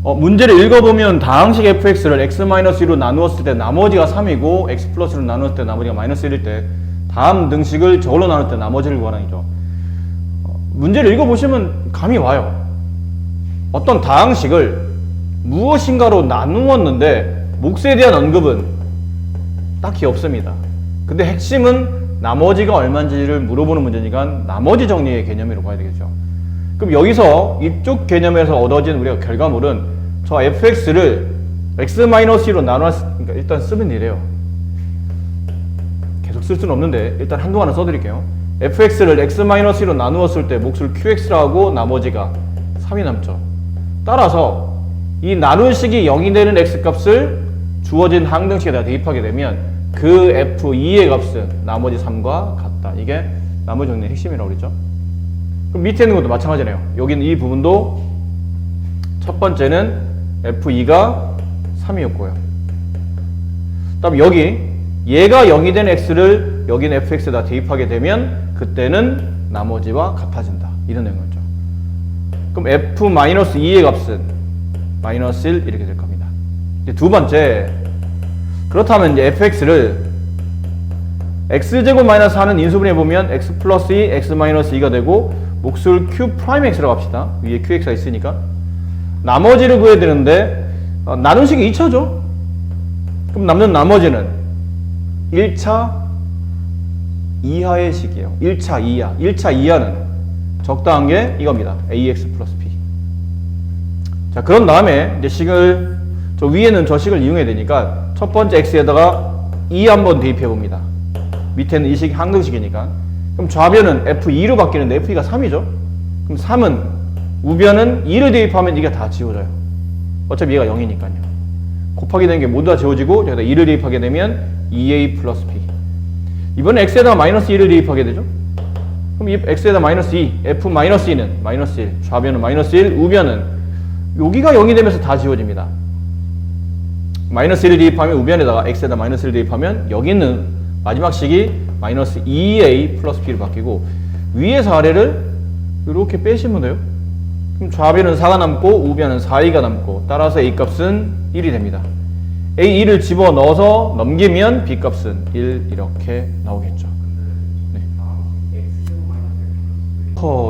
문제를 읽어보면 다항식 fx를 x-2로 나누었을 때 나머지가 3이고 x 플러스로 나누었을 때 나머지가 마이너스 1일 때 다음 등식을 저걸로 나눌 때 나머지를 구하라이죠. 문제를 읽어보시면 감이 와요. 어떤 다항식을 무엇인가로 나누었는데 몫에 대한 언급은 딱히 없습니다. 근데 핵심은 나머지가 얼마인지를 물어보는 문제니까 나머지 정리의 개념으로 봐야 되겠죠. 그럼 여기서 이쪽 개념에서 얻어진 우리가 결과물은 저 fx를 x-2로 나누었으니까 일단 쓰면 이래요. 계속 쓸 수는 없는데 일단 한동안은 써드릴게요. fx를 x-2로 나누었을 때 몫을 qx라고 나머지가 3이 남죠. 따라서 이 나눈식이 0이 되는 x값을 주어진 항등식에다 대입하게 되면 그 f2의 값은 나머지 3과 같다. 이게 나머지 정리의 핵심이라고 그랬죠. 그럼 밑에 있는 것도 마찬가지네요. 여기는 이 부분도 첫 번째는 f2가 3이었고요. 다음 여기 얘가 0이 된 x를 여기는 fx에다 대입하게 되면 그때는 나머지와 같아진다. 이런 내용이었죠. 그럼 f-2의 값은 마이너스 1 이렇게 될 겁니다. 이제 두 번째, 그렇다면 이제 fx를 x제곱 마이너스 4는 인수분해 보면 x 플러스 2, x 마이너스 2가 되고 몫을 q 프라임 x라고 합시다. 위에 qx가 있으니까 나머지를 구해야 되는데 나눈식이 2차죠. 그럼 남는 나머지는 1차 이하의 식이에요. 1차 이하. 1차 이하는 적당한 게 이겁니다. ax 플러스 b. 자, 그런 다음에 이제 식을 저 위에는 저 식을 이용해야 되니까 첫 번째 x에다가 2 한번 대입해 봅니다. 밑에는 이 식이 항등식이니까. 그럼 좌변은 f2로 바뀌는데 f2가 3이죠. 그럼 3은 우변은 2를 대입하면 이게 다 지워져요. 어차피 얘가 0이니까요. 곱하기 되는 게 모두 다 지워지고 여기다 2를 대입하게 되면 2a 플러스 b. 이번에 x에다가 마이너스 2를 대입하게 되죠. 그럼 이 x에다 마이너스 2, f 마이너스 2는 마이너스 1, 좌변은 마이너스 1, 우변은 여기가 0이 되면서 다 지워집니다. 마이너스 1을 대입하면 우변에다가 x에다 마이너스 1을 대입하면 여기는 마지막 식이 마이너스 2a 플러스 b로 바뀌고 위에서 아래를 이렇게 빼시면 돼요. 그럼 좌변은 4가 남고 우변은 4a가 남고 따라서 a 값은 1이 됩니다. a2를 집어넣어서 넘기면 b 값은 1 이렇게 나오겠죠. 네.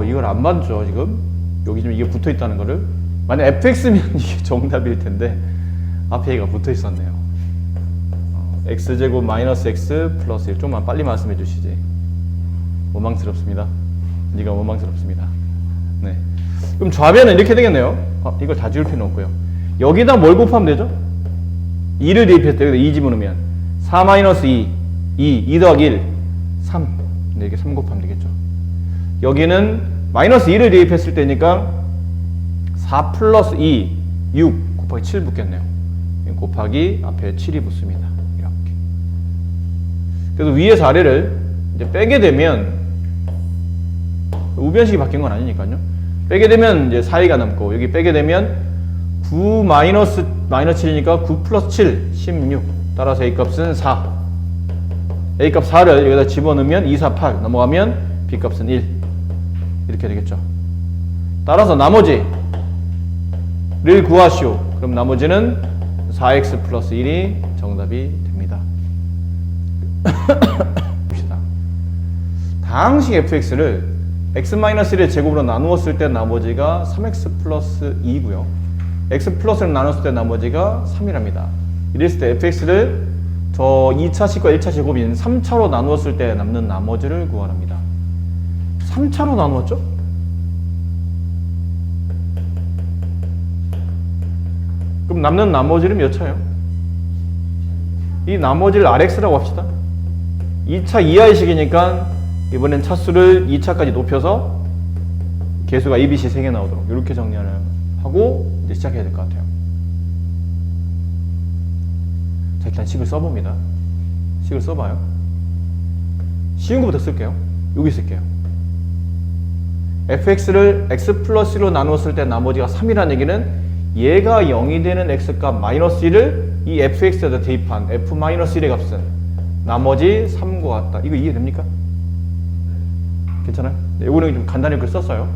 이걸 안 맞죠 지금? 여기 지금 이게 붙어 있다는 거를. 만약 fx면 이게 정답일 텐데 앞에 얘가 붙어 있었네요. x제곱 마이너스 x 플러스 1. 좀만 빨리 말씀해 주시지. 원망스럽습니다. 네가 원망스럽습니다. 네. 그럼 좌변은 이렇게 되겠네요. 이걸 다 지울 필요는 없고요. 여기다 뭘 곱하면 되죠? 2를 대입했을 때 여기다 2 집어넣으면 4 마이너스 2 더하기 1, 3. 네, 이렇게 3 곱하면 되겠죠. 여기는 마이너스 2를 대입했을 때니까 4 플러스 2, 6 곱하기 7 붙겠네요. 곱하기 앞에 7이 붙습니다. 이렇게. 그래서 위에서 아래를 이제 빼게 되면 우변식이 바뀐 건 아니니까요. 빼게 되면 이제 4a가 남고 여기 빼게 되면 9 마이너스 7이니까 9 플러스 7, 16. 따라서 a 값은 4. a 값 4를 여기다 집어넣으면 2, 4, 8 넘어가면 b 값은 1. 이렇게 되겠죠. 따라서 나머지를 구하시오. 그럼 나머지는 4x 플러스 1이 정답이 됩니다. 봅시다. 다항식 fx를 x-1의 제곱으로 나누었을 때 나머지가 3x 플러스 2고요. x 플러스를 나눴을 때 나머지가 3이랍니다. 이랬을 때 fx를 저 2차 식과 1차 제곱인 3차로 나누었을 때 남는 나머지를 구하랍니다. 3차로 나누었죠? 그럼 남는 나머지는 몇 차예요? 이 나머지를 rx라고 합시다. 2차 이하의 식이니까 이번엔 차수를 2차까지 높여서 개수가 a, b, c 3개 나오도록 이렇게 정리를 하고 이제 시작해야 될 것 같아요. 자, 일단 식을 써봅니다. 식을 써봐요. 쉬운 것부터 쓸게요. 여기 쓸게요. fx를 x 플러스 1로 나누었을 때 나머지가 3이라는 얘기는 얘가 0이 되는 x값 마이너스 1을 이 fx에다 대입한 f-1의 값은 나머지 3과 같다. 이거 이해됩니까? 괜찮아요? 네, 이거는 좀 간단히 글을 썼어요.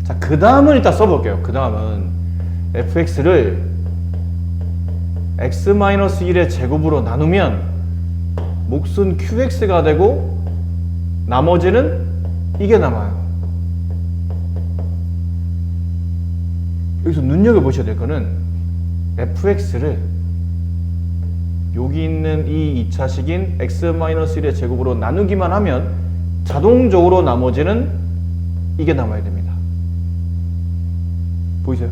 자, 그 다음은 일단 써볼게요. 그 다음은 fx를 x-1의 제곱으로 나누면 몫은 qx가 되고 나머지는 이게 남아요. 여기서 눈여겨보셔야 될 거는 fx를 여기 있는 이 2차식인 x-1의 제곱으로 나누기만 하면 자동적으로 나머지는 이게 남아야 됩니다. 보이세요?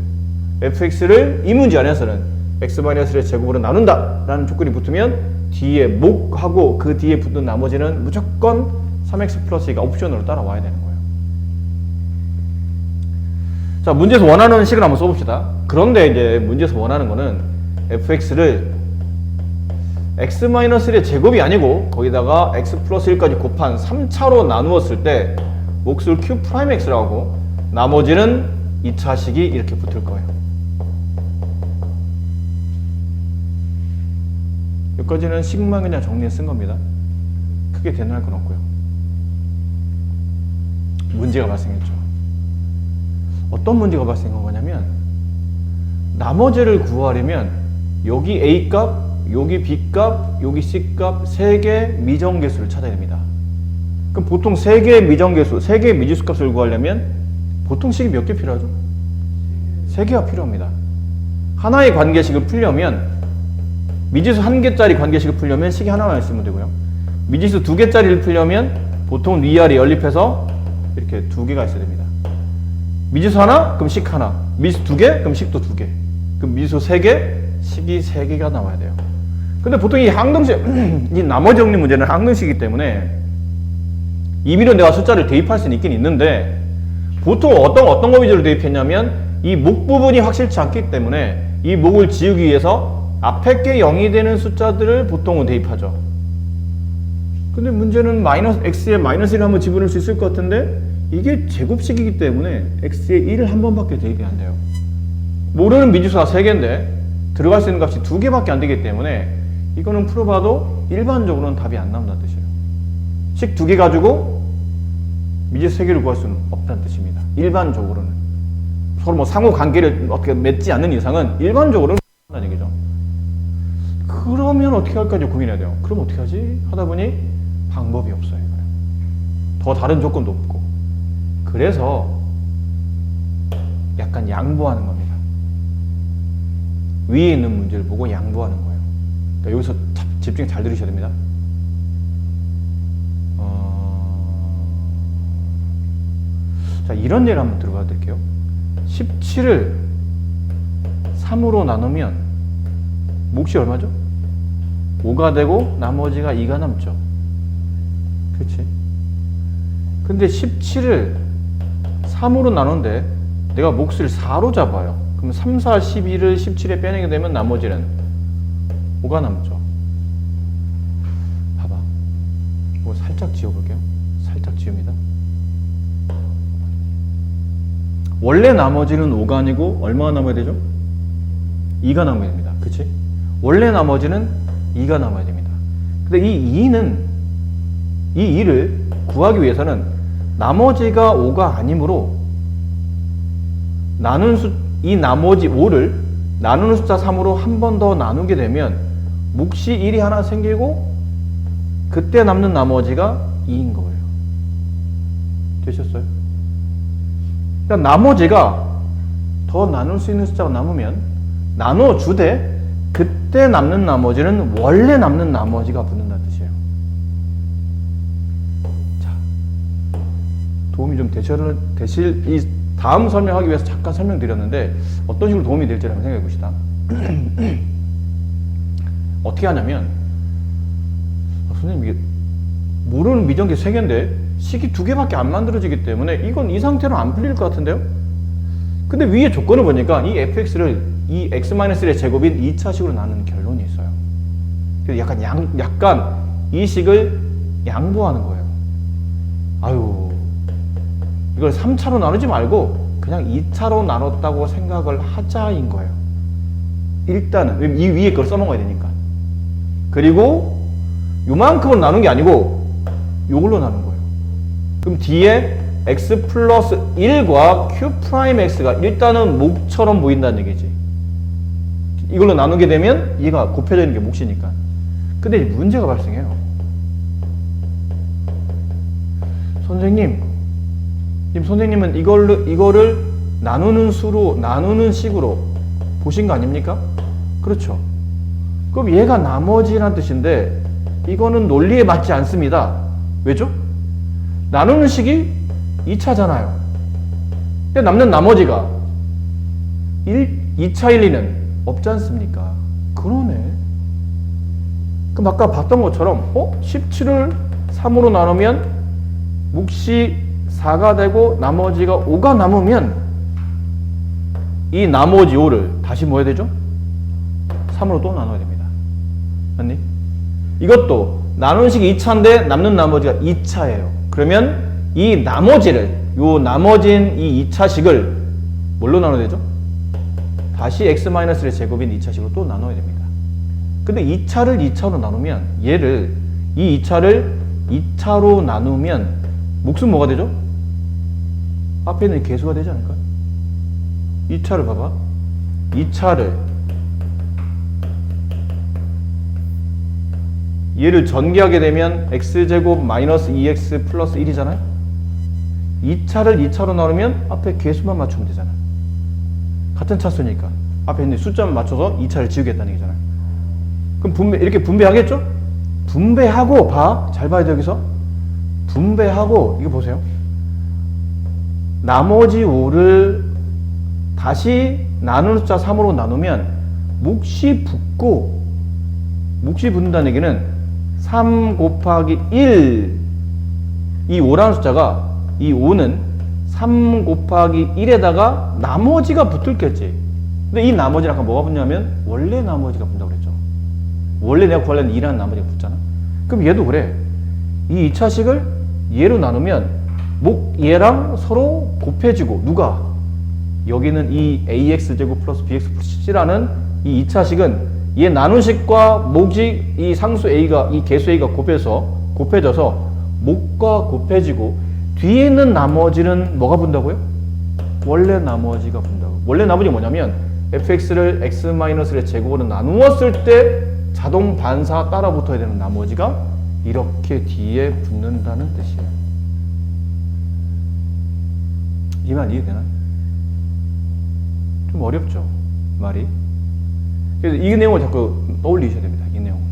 fx를 이 문제 안에서는 x-1의 제곱으로 나눈다 라는 조건이 붙으면 뒤에 목하고 그 뒤에 붙는 나머지는 무조건 3x 플러스 2가 옵션으로 따라와야 되는 거예요. 자, 문제에서 원하는 식을 한번 써봅시다. 그런데 이제 문제에서 원하는 거는 fx를 x-1의 제곱이 아니고 거기다가 x 플러스 1까지 곱한 3차로 나누었을 때 몫을 q'x라고 하고 나머지는 2차식이 이렇게 붙을 거예요. 여기까지는 식만 그냥 정리해 쓴 겁니다. 크게 대놓을 건 없고요. 문제가 발생했죠. 어떤 문제가 발생한 거냐면 나머지를 구하려면 여기 A값, 여기 B값, 여기 C값 3개의 미정계수를 찾아야 됩니다. 그럼 보통 3개의 미정계수, 3개의 미지수값을 구하려면 보통 식이 몇 개 필요하죠? 3개가 필요합니다. 하나의 관계식을 풀려면 미지수 1개짜리 관계식을 풀려면 식이 하나만 있으면 되고요. 미지수 2개짜리를 풀려면 보통 위아래 연립해서 이렇게 2개가 있어야 됩니다. 미지수 하나? 그럼 식 하나. 미지수 2개? 그럼 식도 2개. 그럼 미지수 3개? 식이 3개가 나와야 돼요. 근데 보통 이 항등식, 이 나머지 정리 문제는 항등식이기 때문에 임의로 내가 숫자를 대입할 수는 있긴 있는데 보통 어떤 거 위주로 대입했냐면 이 목 부분이 확실치 않기 때문에 이 목을 지우기 위해서 앞에 게 0이 되는 숫자들을 보통은 대입하죠. 근데 문제는 x에 마이너스 1을 한번 집어넣을 수 있을 것 같은데 이게 제곱식이기 때문에 x에 1을 한 번밖에 대입이 안 돼요. 모르는 미지수가 3개인데 들어갈 수 있는 값이 2개밖에 안 되기 때문에 이거는 풀어봐도 일반적으로는 답이 안 나온다는 뜻이에요. 식 2개 가지고 미지수 3개를 구할 수는 없다는 뜻입니다. 일반적으로는. 서로 뭐 상호 관계를 어떻게 맺지 않는 이상은 일반적으로는 한다는 얘기죠. 그러면 어떻게 할까 고민해야 돼요. 그럼 어떻게 하지? 하다 보니 방법이 없어요. 이거는. 더 다른 조건도 없고. 그래서 약간 양보하는 겁니다. 위에 있는 문제를 보고 양보하는 거예요. 그러니까 여기서 집중 잘 들으셔야 됩니다. 자, 이런 예를 한번 들어가 드릴게요. 17을 3으로 나누면 몫이 얼마죠? 5가 되고 나머지가 2가 남죠. 그렇지? 근데 17을 3으로 나누는데 내가 몫을 4로 잡아요. 그럼 3, 4, 12를 17에 빼내게 되면 나머지는 5가 남죠. 봐봐. 이거 살짝 지워볼게요. 살짝 지웁니다. 원래 나머지는 5가 아니고 얼마가 남아야 되죠? 2가 남아야 됩니다. 그치? 원래 나머지는 2가 남아야 됩니다. 근데 이 2를 구하기 위해서는 나머지가 5가 아니므로 이 나머지 5를 나누는 숫자 3으로 한 번 더 나누게 되면 몫이 1이 하나 생기고 그때 남는 나머지가 2인 거예요. 되셨어요? 그러니까 나머지가 더 나눌 수 있는 숫자가 남으면 나눠주되 그때 남는 나머지는 원래 남는 나머지가 붙는다는 뜻이에요. 자, 도움이 좀 되실 이 다음 설명하기 위해서 잠깐 설명드렸는데 어떤 식으로 도움이 될지 한번 생각해 봅시다. 어떻게 하냐면 선생님 이게 모르는 미정계 3개인데 식이 2개밖에 안 만들어지기 때문에 이건 이 상태로 안 풀릴 것 같은데요? 근데 위에 조건을 보니까 이 fx를 이 x-1의 제곱인 2차식으로 나누는 결론이 있어요. 그래서 약간 이 식을 양보하는 거예요. 아유, 이걸 3차로 나누지 말고 그냥 2차로 나눴다고 생각을 하자인 거예요. 일단은 이 위에 걸 써먹어야 되니까. 그리고 요만큼을 나눈 게 아니고 요걸로 나눈 거예요. 그럼 뒤에 x 플러스 1과 q 프라임 x가 일단은 목처럼 보인다는 얘기지. 이걸로 나누게 되면 얘가 곱해져 있는 게 몫이니까. 근데 문제가 발생해요. 선생님은 이거를 나누는 식으로 보신 거 아닙니까? 그렇죠. 그럼 얘가 나머지란 뜻인데 이거는 논리에 맞지 않습니다. 왜죠? 나누는 식이 2차잖아요. 남는 나머지가 2차 1, 2는 없지 않습니까? 그러네. 그럼 아까 봤던 것처럼 17을 3으로 나누면 몫이 4가 되고 나머지가 5가 남으면 이 나머지 5를 다시 뭐 해야 되죠? 3으로 또 나눠야 됩니다. 맞니? 이것도 나누는 식이 2차인데 남는 나머지가 2차예요. 그러면 이 나머지를 남어진 이 2차식을 뭘로 나눠야 되죠? 다시 x-의 제곱인 2차식으로 또 나눠야 됩니다. 근데 2차를 2차로 나누면 얘를 이 2차를 2차로 나누면 몫은 뭐가 되죠? 앞에 있는 개수가 되지 않을까요? 2차를 봐봐. 2차를 얘를 전개하게 되면 x제곱 마이너스 2x 플러스 1이잖아요? 2차를 2차로 나누면 앞에 개수만 맞추면 되잖아요. 같은 차수니까 앞에 있는 숫자만 맞춰서 2차를 지우겠다는 얘기잖아요. 그럼 이렇게 분배하겠죠? 분배하고 잘 봐야 돼. 여기서 분배하고 이거 보세요. 나머지 5를 다시 나누는 숫자 3으로 나누면 몫이 붙는다는 얘기는 3 곱하기 1, 이 5라는 숫자가, 이 5는 3 곱하기 1에다가 나머지가 붙을겠지. 근데 이 나머지는 아까 뭐가 붙냐면 원래 나머지가 붙는다고 그랬죠. 원래 내가 구하려는 2라는 나머지가 붙잖아. 그럼 얘도 그래. 이 2차식을 얘로 나누면 얘랑 서로 곱해지고, 누가? 여기는 이 ax제곱 플러스 bx 플러스 c라는 이 2차식은 얘 나눈식과 몫이 이 상수 a가, 이 개수 a가 곱해져서 몫과 곱해지고, 뒤에 있는 나머지는 뭐가 분다고요? 원래 나머지가 분다고. 원래 나머지가 뭐냐면 fx를 x-의 제곱으로 나누었을 때 자동 반사 따라 붙어야 되는 나머지가 이렇게 뒤에 붙는다는 뜻이에요. 이 말 이해되나요? 좀 어렵죠, 말이? 그래서 이 내용을 자꾸 떠올리셔야 됩니다. 이 내용을.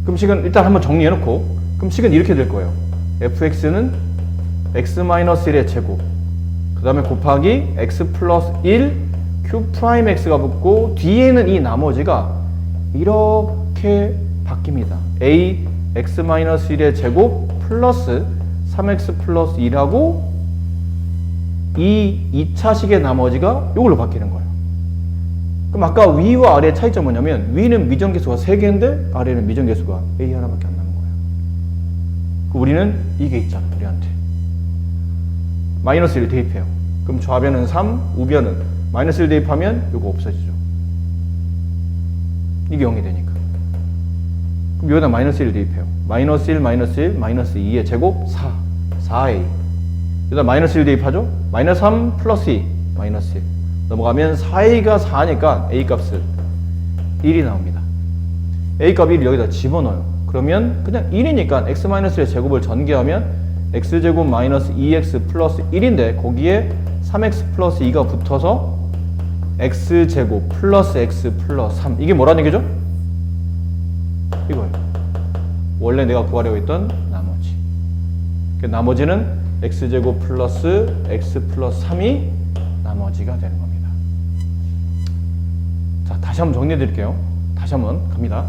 그럼 식은 일단 한번 정리해놓고, 그럼 식은 이렇게 될 거예요. fx는 x-1의 제곱, 그 다음에 곱하기 x 플러스 1 q 프라임 x가 붙고, 뒤에는 이 나머지가 이렇게 바뀝니다. a x-1의 제곱 플러스 3x 플러스 1하고 이 2차식의 나머지가 이걸로 바뀌는 거예요. 그럼 아까 위와 아래의 차이점은 뭐냐면 위는 미정계수가 3개인데 아래는 미정계수가 a 하나밖에 안 남은 거예요. 우리는 이게 있잖아, 우리한테. 마이너스 1 대입해요. 그럼 좌변은 3, 우변은 마이너스 1 대입하면 이거 없어지죠. 이게 0이 되니까. 그럼 여기다 마이너스 1 대입해요. 마이너스 1, 마이너스 1, 마이너스 2의 제곱 4a. 여기다 마이너스 1 대입하죠? 마이너스 3 플러스 2, 마이너스 1. 넘어가면 4a가 4니까 a 값은 1이 나옵니다. a 값 1을 여기다 집어넣어요. 그러면 그냥 1이니까 x-의 제곱을 전개하면 x제곱 마이너스 2x 플러스 1인데 거기에 3x 플러스 2가 붙어서 x제곱 플러스 x 플러스 3. 이게 뭐라는 얘기죠? 이거예요. 원래 내가 구하려고 했던 나머지. 나머지는 x제곱 플러스 x 플러스 3이 나머지가 되는 겁니다. 자, 다시 한번 정리해 드릴게요. 다시 한번 갑니다.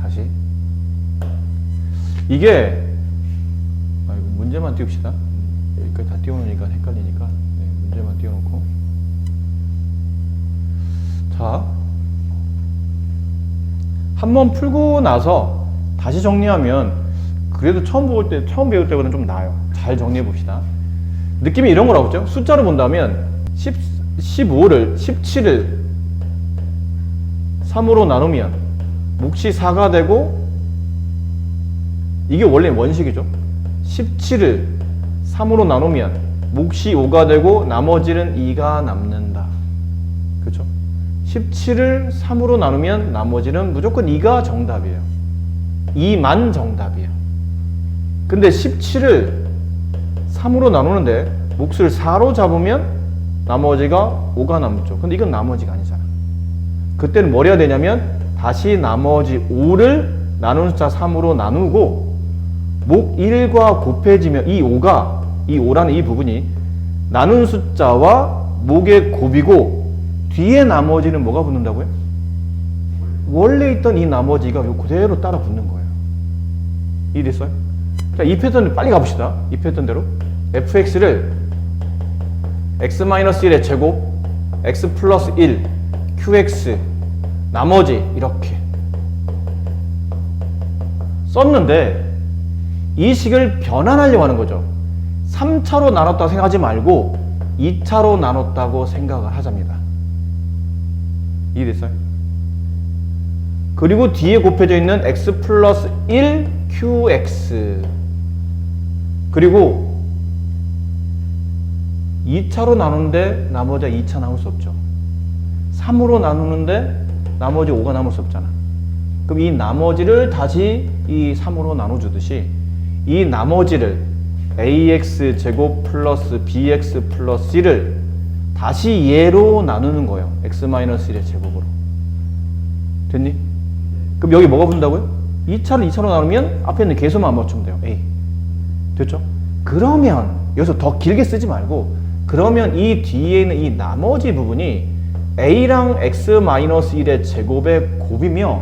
다시. 이게 문제만 띄웁시다. 여기까지 다 띄워놓으니까 헷갈리니까 문제만 띄워놓고. 자, 한번 풀고 나서 다시 정리하면 그래도 처음 배울 때보다는 좀 나아요. 잘 정리해 봅시다. 느낌이 이런 거라고 했죠? 숫자로 본다면 17을 3으로 나누면 몫이 4가 되고, 이게 원래 원식이죠. 17을 3으로 나누면 몫이 5가 되고 나머지는 2가 남는다. 그렇죠? 17을 3으로 나누면 나머지는 무조건 2가 정답이에요. 2만 정답이에요. 근데 17을 3으로 나누는데 몫을 4로 잡으면 나머지가 5가 남죠. 근데 이건 나머지가 아니잖아. 그때는 뭘 해야 되냐면 다시 나머지 5를 나누는 숫자 3으로 나누고 목 1과 곱해지면 이 5라는 이 부분이 나눈 숫자와 목의 곱이고 뒤에 나머지는 뭐가 붙는다고요? 원래 있던 이 나머지가 그대로 따라 붙는 거예요. 이해됐어요? 자, 이 패턴을 빨리 가봅시다. 이 패턴대로 fx를 x-1의 제곱 x 플러스 1 qx 나머지 이렇게 썼는데 이 식을 변환하려고 하는 거죠. 3차로 나눴다고 생각하지 말고 2차로 나눴다고 생각을 하자입니다. 이해됐어요? 그리고 뒤에 곱해져 있는 x 플러스 1 qx 그리고 2차로 나누는데 나머지가 2차 나올 수 없죠. 3으로 나누는데 나머지 5가 남을 수 없잖아. 그럼 이 나머지를 다시 이 3으로 나눠주듯이 이 나머지를 ax 제곱 플러스 bx 플러스 c를 다시 얘로 나누는 거예요. x-1의 제곱으로. 됐니? 그럼 여기 뭐가 붙는다고요? 2차를 2차로 나누면 앞에 있는 개수만 맞추면 돼요. a. 됐죠? 그러면 여기서 더 길게 쓰지 말고 그러면 이 뒤에 있는 이 나머지 부분이 a랑 x-1의 제곱의 곱이며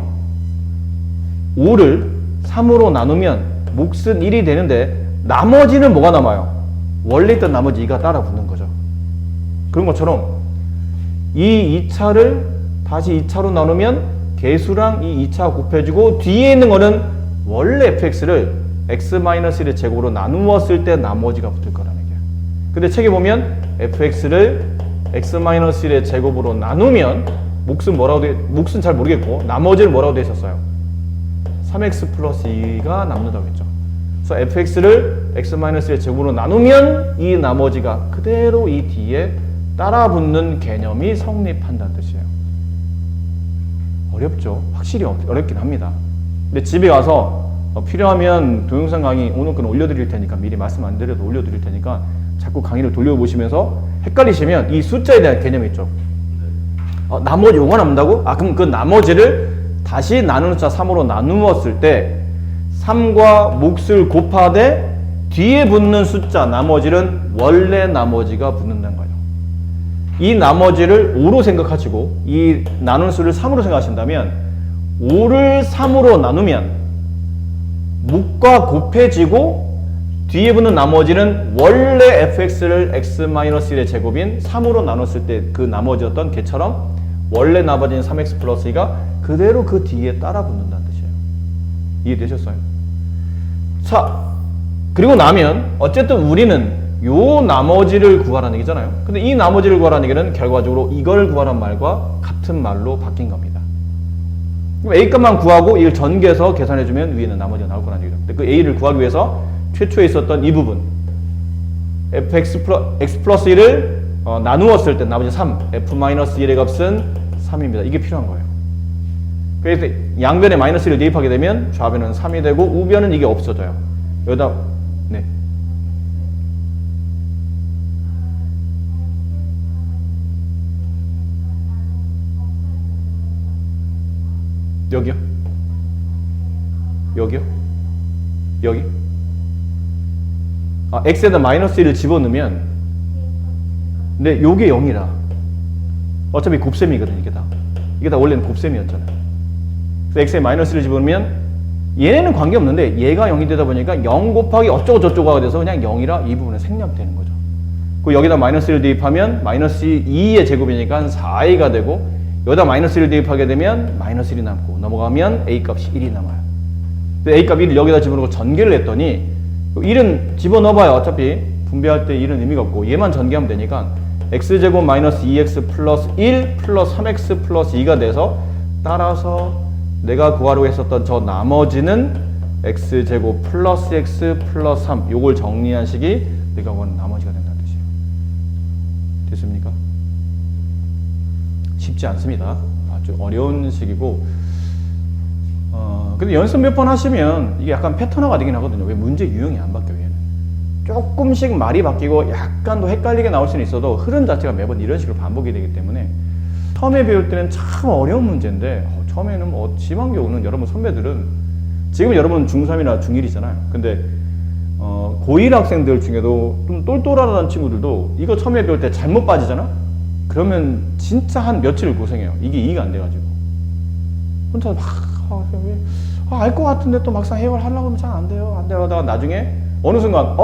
5를 3으로 나누면 몫은 1이 되는데 나머지는 뭐가 남아요? 원래 있던 나머지 2가 따라 붙는 거죠. 그런 것처럼 이 2차를 다시 2차로 나누면 개수랑 이 2차 곱해주고 뒤에 있는 거는 원래 fx를 x-1의 제곱으로 나누었을 때 나머지가 붙을 거라는 얘기예요. 근데 책에 보면 fx를 x-1의 제곱으로 나누면 몫은 잘 모르겠고 나머지를 뭐라고 돼 있었어요? 3x 플러스 2가 남는다고 했죠. 그래서 fx를 x-의 제곱으로 나누면 이 나머지가 그대로 이 뒤에 따라 붙는 개념이 성립한다는 뜻이에요. 어렵죠? 확실히 어렵긴 합니다. 근데 집에 가서 필요하면 동영상 강의 오늘 건 올려드릴 테니까 미리 말씀 안 드려도 올려드릴 테니까 자꾸 강의를 돌려보시면서 헷갈리시면 이 숫자에 대한 개념이 있죠. 나머지 5가 남는다고? 그럼 그 나머지를 다시 나누는 숫자 3으로 나누었을 때 3과 몫을 곱하되 뒤에 붙는 숫자 나머지는 원래 나머지가 붙는다는 거예요. 이 나머지를 5로 생각하시고 이 나눈 수를 3으로 생각하신다면 5를 3으로 나누면 몫과 곱해지고 뒤에 붙는 나머지는 원래 fx를 x-1의 제곱인 3으로 나눴을 때 그 나머지였던 개처럼 원래 나머지는 3x 플러스 2가 그대로 그 뒤에 따라 붙는다는 뜻이에요. 이해되셨어요? 자, 그리고 나면 어쨌든 우리는 요 나머지를 구하라는 얘기잖아요. 근데 이 나머지를 구하라는 얘기는 결과적으로 이걸 구하란 말과 같은 말로 바뀐 겁니다. 그럼 A 값만 구하고 이걸 전개해서 계산해주면 위에는 나머지가 나올 거라는 얘기죠. 근데 그 A를 구하기 위해서 최초에 있었던 이 부분 fx 플러스 1을 나누었을 때 나머지 3 f-1의 값은 3입니다. 이게 필요한 거예요. 그래서 양변에 마이너스 1을 대입하게 되면 좌변은 3이 되고 우변은 이게 없어져요. 여기다 네. 여기요? 여기요? 여기? x에다 마이너스 1을 집어넣으면 근데 요게 0이라 어차피 곱셈이거든 이게 다 원래는 곱셈이었잖아요. 그래서 x에 마이너스 1을 집어넣으면 얘네는 관계없는데 얘가 0이 되다 보니까 0 곱하기 어쩌고 저쩌고가 돼서 그냥 0이라 이 부분은 생략되는 거죠. 그리고 여기다 마이너스 1을 대입하면 마이너스 2의 제곱이니까 4a가 되고 여기다 마이너스 1을 대입하게 되면 마이너스 1이 남고 넘어가면 a값이 1이 남아요. a값 1을 여기다 집어넣고 전개를 했더니 1은 집어넣어봐요. 어차피 분배할 때 1은 의미가 없고 얘만 전개하면 되니까 x제곱 마이너스 2x 플러스 1 플러스 3x 플러스 2가 돼서 따라서 내가 구하려고 했었던 저 나머지는 x제곱 플러스 x 플러스 3 요걸 정리한 식이 내가 원하는 나머지가 된다는 뜻이에요. 됐습니까? 쉽지 않습니다. 아주 어려운 식이고, 근데 연습 몇 번 하시면 이게 약간 패턴화가 되긴 하거든요. 왜 문제 유형이 안 바뀌어요, 얘는. 조금씩 말이 바뀌고 약간 더 헷갈리게 나올 수는 있어도 흐름 자체가 매번 이런 식으로 반복이 되기 때문에 처음에 배울 때는 참 어려운 문제인데, 처음에는 뭐 심한 경우는 여러분 선배들은 지금 여러분 중3이나 중1이잖아요. 근데 고1 학생들 중에도 좀 똘똘하다는 친구들도 이거 처음에 배울 때 잘못 빠지잖아? 그러면 진짜 한 며칠을 고생해요. 이게 이해가 안 돼가지고. 혼자 막, 알 것 같은데 또 막상 해결하려고 하면 잘 안 돼요. 안 돼요. 하다가 나중에 어느 순간,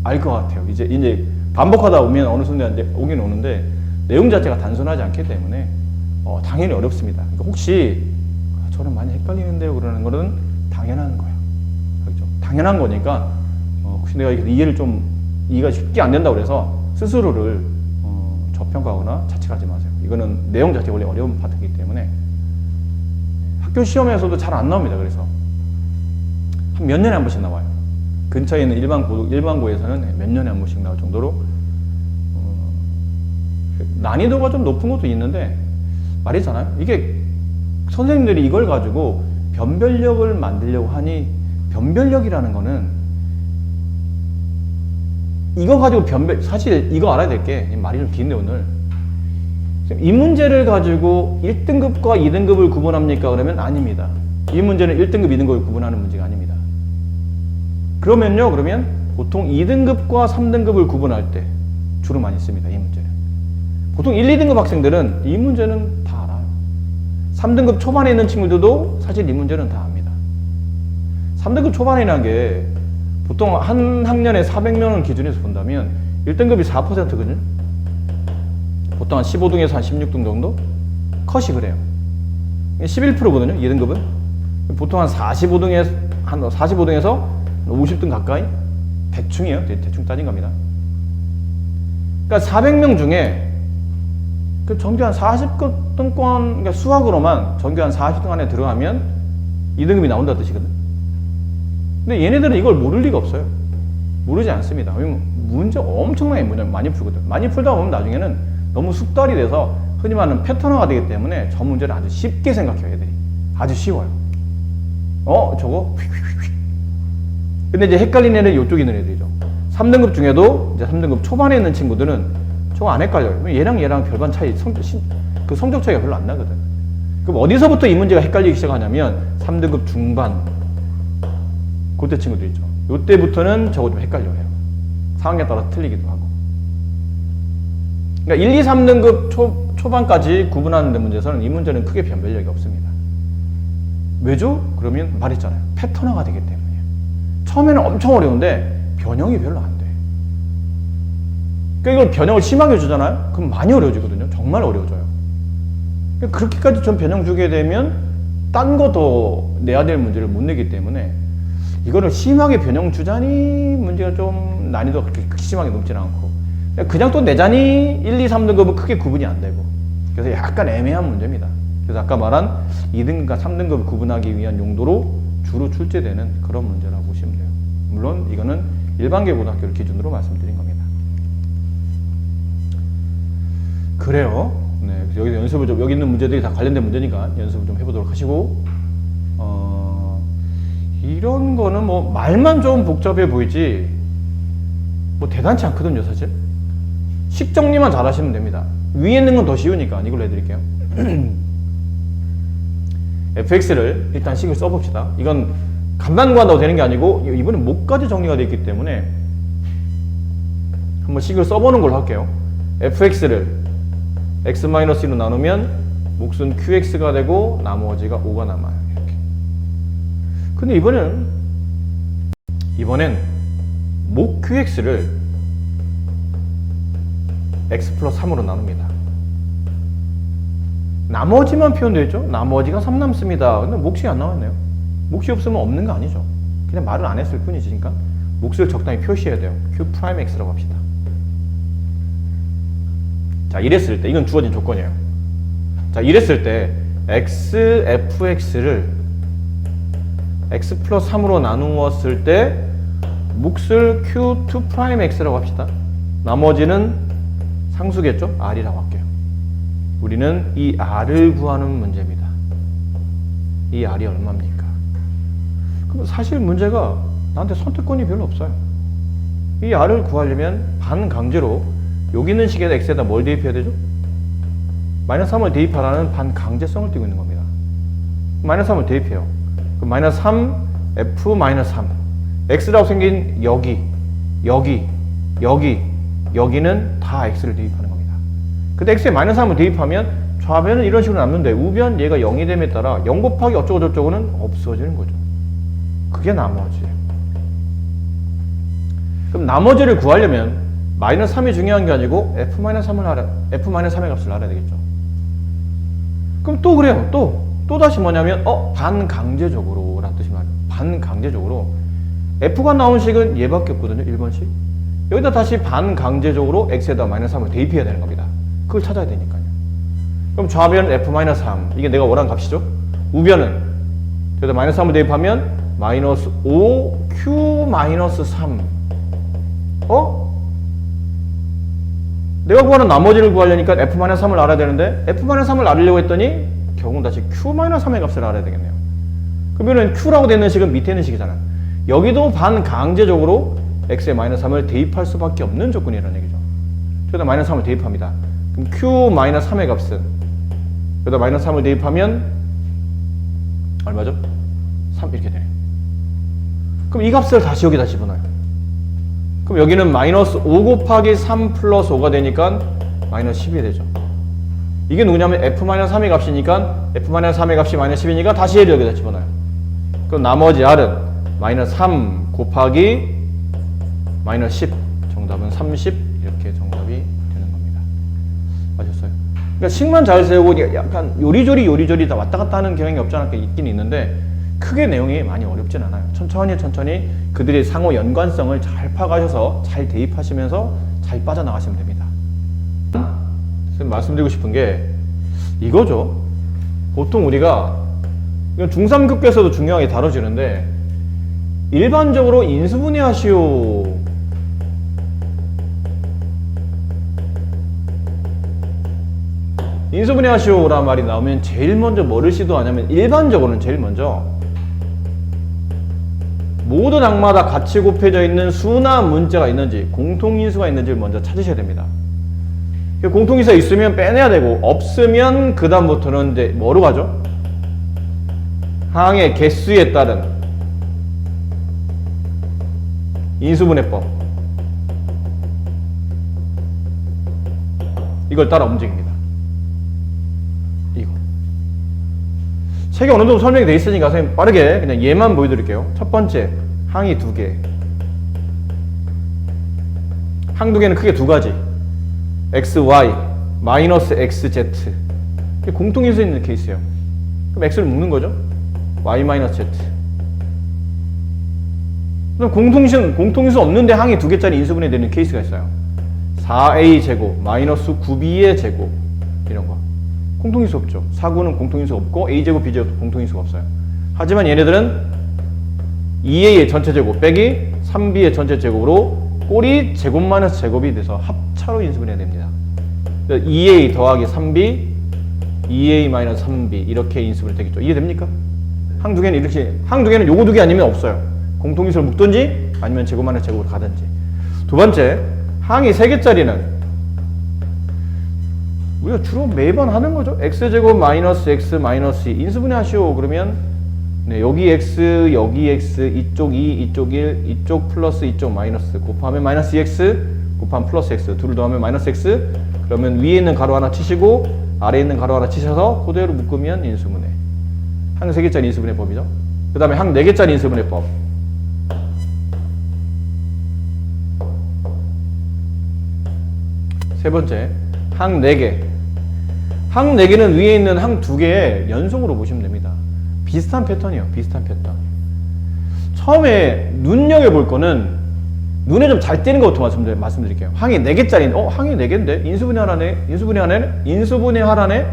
알 것 같아요. 이제 반복하다 보면 어느 순간 이제 오긴 오는데 내용 자체가 단순하지 않기 때문에 당연히 어렵습니다. 그러니까 혹시 저는 많이 헷갈리는데요 그러는 거는 당연한 거예요. 그렇죠? 당연한 거니까 혹시 내가 이해가 쉽게 안 된다고 그래서 스스로를 저평가하거나 자책하지 마세요. 이거는 내용 자체가 원래 어려운 파트이기 때문에 학교 시험에서도 잘 안 나옵니다. 그래서 한 몇 년에 한 번씩 나와요. 근처에 있는 일반고에서는 몇 년에 한 번씩 나올 정도로 난이도가 좀 높은 것도 있는데 말이잖아요. 이게 선생님들이 이걸 가지고 변별력을 만들려고 하니, 변별력이라는 거는 이거 가지고 사실 이거 알아야 될 게, 말이 좀 긴데 오늘 이 문제를 가지고 1등급과 2등급을 구분합니까? 그러면 아닙니다. 이 문제는 1등급, 2등급을 구분하는 문제가 아닙니다. 그러면 보통 2등급과 3등급을 구분할 때 주로 많이 씁니다. 이 문제는. 보통 1, 2등급 학생들은 이 문제는 다 알아요. 3등급 초반에 있는 친구들도 사실 이 문제는 다 압니다. 3등급 초반이라는 게 보통 한 학년에 400명을 기준해서 본다면 1등급이 4%거든요. 보통 한 15등에서 한 16등 정도? 컷이 그래요. 11%거든요, 2등급은. 보통 한 45등에서 50등 가까이? 대충이에요. 대충 따진 겁니다. 그러니까 400명 중에 그 전교 한 40등권, 그러니까 수학으로만 전교 한 40등 안에 들어가면 2등급이 나온다는 뜻이거든. 근데 얘네들은 이걸 모를 리가 없어요. 모르지 않습니다. 왜냐면 문제 엄청나게 많이 풀거든. 많이 풀다 보면 나중에는 너무 숙달이 돼서 흔히 말하는 패턴화가 되기 때문에 저 문제를 아주 쉽게 생각해요, 애들이. 아주 쉬워요. 저거? 근데 이제 헷갈리는 애는 이쪽에 있는 애들이죠. 3등급 중에도 이제 3등급 초반에 있는 친구들은 저거 안 헷갈려요. 얘랑 별반 차이, 그 성적 차이가 별로 안 나거든. 그럼 어디서부터 이 문제가 헷갈리기 시작하냐면 3등급 중반, 그때 친구들 있죠. 이때부터는 저거 좀 헷갈려요. 상황에 따라 틀리기도 하고. 그러니까 1, 2, 3등급 초반까지 구분하는 문제에서는 이 문제는 크게 변별력이 없습니다. 왜죠? 그러면 말했잖아요. 패턴화가 되기 때문이에요. 처음에는 엄청 어려운데 변형이 별로 안 돼. 그러니까 이걸 변형을 심하게 주잖아요? 그럼 많이 어려워지거든요. 정말 어려워져요. 그러니까 그렇게까지 좀 변형 주게 되면 딴 거 더 내야 될 문제를 못 내기 때문에 이거를 심하게 변형 주자니 문제가 좀 난이도가 그렇게 심하게 높지는 않고, 그냥 또 내자니 1, 2, 3등급은 크게 구분이 안 되고, 그래서 약간 애매한 문제입니다. 그래서 아까 말한 2등급과 3등급을 구분하기 위한 용도로 주로 출제되는 그런 문제라고 보시면 돼요. 물론 이거는 일반계 고등학교를 기준으로 말씀드린 겁니다. 그래요. 네, 그래서 여기 연습을 좀, 여기 있는 문제들이 다 관련된 문제니까 연습을 좀 해보도록 하시고, 이런 거는 뭐 말만 좀 복잡해 보이지 뭐 대단치 않거든요, 사실. 식 정리만 잘 하시면 됩니다. 위에 있는 건 더 쉬우니까 이걸로 해드릴게요. fx를 일단 식을 써봅시다. 이건 간단 구한다고 되는 게 아니고 이번엔 목까지 정리가 되어 있기 때문에 한번 식을 써보는 걸로 할게요. fx를 x-1로 나누면 몫은 qx가 되고 나머지가 5가 남아요. 이렇게. 근데 이번엔 목 qx를 x 플러스 3으로 나눕니다. 나머지만 표현되어 있죠? 나머지가 3 남습니다. 근데 몫이 안 나왔네요. 몫이 없으면 없는 거 아니죠? 그냥 말을 안 했을 뿐이니까 몫을 적당히 표시해야 돼요. q'x라고 합시다. 자, 이랬을 때, 이건 주어진 조건이에요. 자, 이랬을 때 xfx를 x 플러스 3으로 나누었을 때 몫을 Q2'X라고 합시다. 나머지는 상수겠죠? R이라고 할게요. 우리는 이 R을 구하는 문제입니다. 이 R이 얼마입니까? 그럼 사실 문제가 나한테 선택권이 별로 없어요. 이 R을 구하려면 반강제로 여기 있는 식에다 X에다 뭘 대입해야 되죠? 마이너스 3을 대입하라는 반강제성을 띠고 있는 겁니다. 마이너스 3을 대입해요. 그럼 마이너스 3, F 마이너스 3. X라고 생긴 여기는 다 X를 대입하는 겁니다. 근데 X에 마이너스 3을 대입하면 좌변은 이런 식으로 남는데 우변 얘가 0이 됨에 따라 0 곱하기 어쩌고 저쩌고는 없어지는 거죠. 그게 나머지예요. 그럼 나머지를 구하려면 마이너스 3이 중요한 게 아니고 F-3의 값을 알아야 되겠죠. 그럼 또 그래요. 또 다시 뭐냐면 반강제적으로 라는 뜻이 말이에요. 반강제적으로 F가 나온 식은 얘밖에 없거든요. 1번식. 여기다 다시 반강제적으로 X에다 마이너스 3을 대입해야 되는 겁니다. 그걸 찾아야 되니까요. 그럼 좌변은 F-3. 이게 내가 원하는 값이죠. 우변은 여기다 마이너스 3을 대입하면 마이너스 5 Q-3. 내가 구하는 나머지를 구하려니까 F-3을 알아야 되는데 F-3을 알으려고 했더니 결국은 다시 Q-3의 값을 알아야 되겠네요. 그러면 Q라고 되는 식은 밑에 있는 식이잖아요. 여기도 반강제적으로 X에 마이너스 3을 대입할 수밖에 없는 조건이라는 얘기죠. 여기다 마이너스 3을 대입합니다. 그럼 Q-3의 값은 여기다 마이너스 3을 대입하면 얼마죠? 3 이렇게 되네요. 그럼 이 값을 다시 여기다 집어넣어요. 그럼 여기는 마이너스 5 곱하기 3 플러스 5가 되니까 마이너스 10이 되죠. 이게 누구냐면 F-3의 값이니까 F-3의 값이 마이너스 10이니까 다시 얘를 여기다 집어넣어요. 그럼 나머지 R은 마이너스 3 곱하기 마이너스 10. 정답은 30. 이렇게 정답이 되는 겁니다. 아셨어요? 그러니까 식만 잘 세우고 약간 요리조리 다 왔다 갔다 하는 경향이 없지 않을까 있긴 있는데 크게 내용이 많이 어렵진 않아요. 천천히 그들의 상호 연관성을 잘 파악하셔서 잘 대입하시면서 잘 빠져나가시면 됩니다. 말씀드리고 싶은 게 이거죠. 보통 우리가 이건 중3급에서도 중요하게 다뤄지는데 일반적으로 인수분해하시오 인수분해하시오라는 말이 나오면 제일 먼저 뭐를 시도하냐면 일반적으로는 제일 먼저 모든 항마다 같이 곱해져 있는 수나 문자가 있는지 공통인수가 있는지를 먼저 찾으셔야 됩니다. 공통인수가 있으면 빼내야 되고 없으면 그 다음부터는 이제 뭐로 가죠? 항의 개수에 따른 인수분해법 이걸 따라 움직입니다. 이거 책에 어느 정도 설명이 되어 있으니까 선생님 빠르게 그냥 얘만 보여드릴게요. 첫 번째 항이 2개 항 2개는 크게 두 가지 XY 마이너스 XZ 이게 공통인수 있는 케이스예요. 그럼 X를 묶는 거죠. Y 마이너스 Z 그럼 공통인수 없는데 항이 2개짜리 인수분해 되는 케이스가 있어요. 4A 제곱 마이너스 9B의 제곱 이런 거 공통인수 없죠. 4구는 공통인수 없고 A제곱 B제곱 공통인수가 없어요. 하지만 얘네들은 2A의 전체 제곱 빼기 3B의 전체 제곱으로 꼴이 제곱 마이너스 제곱이 돼서 합차로 인수분해야 됩니다. 2A 더하기 3B 2A 마이너스 3B 이렇게 인수분해 되겠죠. 이해됩니까? 항 2개는 이렇게 항 2개는 요거 2개 아니면 없어요. 공통인수를 묶든지 아니면 제곱 마이너스 제곱으로 가든지. 두 번째 항이 3개짜리는 우리가 주로 매번 하는 거죠. X제곱 마이너스 X 마이너스 2 인수분해 하시오. 그러면 네, 여기 X, 여기 X, 이쪽 2, 이쪽 1, 이쪽 플러스 이쪽 마이너스 곱하면 마이너스 2X 곱하면 플러스 X 둘을 더하면 마이너스 X 그러면 위에 있는 가로 하나 치시고 아래에 있는 가로 하나 치셔서 그대로 묶으면 인수분해 항 3개짜리 인수분해 법이죠. 그 다음에 항 4개짜리 인수분해 법 세 번째 항 4개 항 4개는 위에 있는 항 2개의 연속으로 보시면 됩니다. 비슷한 패턴이에요. 비슷한 패턴. 처음에 눈여겨볼 거는 눈에 좀 잘 띄는 것부터 말씀드릴게요. 항이 4개짜리 항이 4개인데 인수분해 하라네?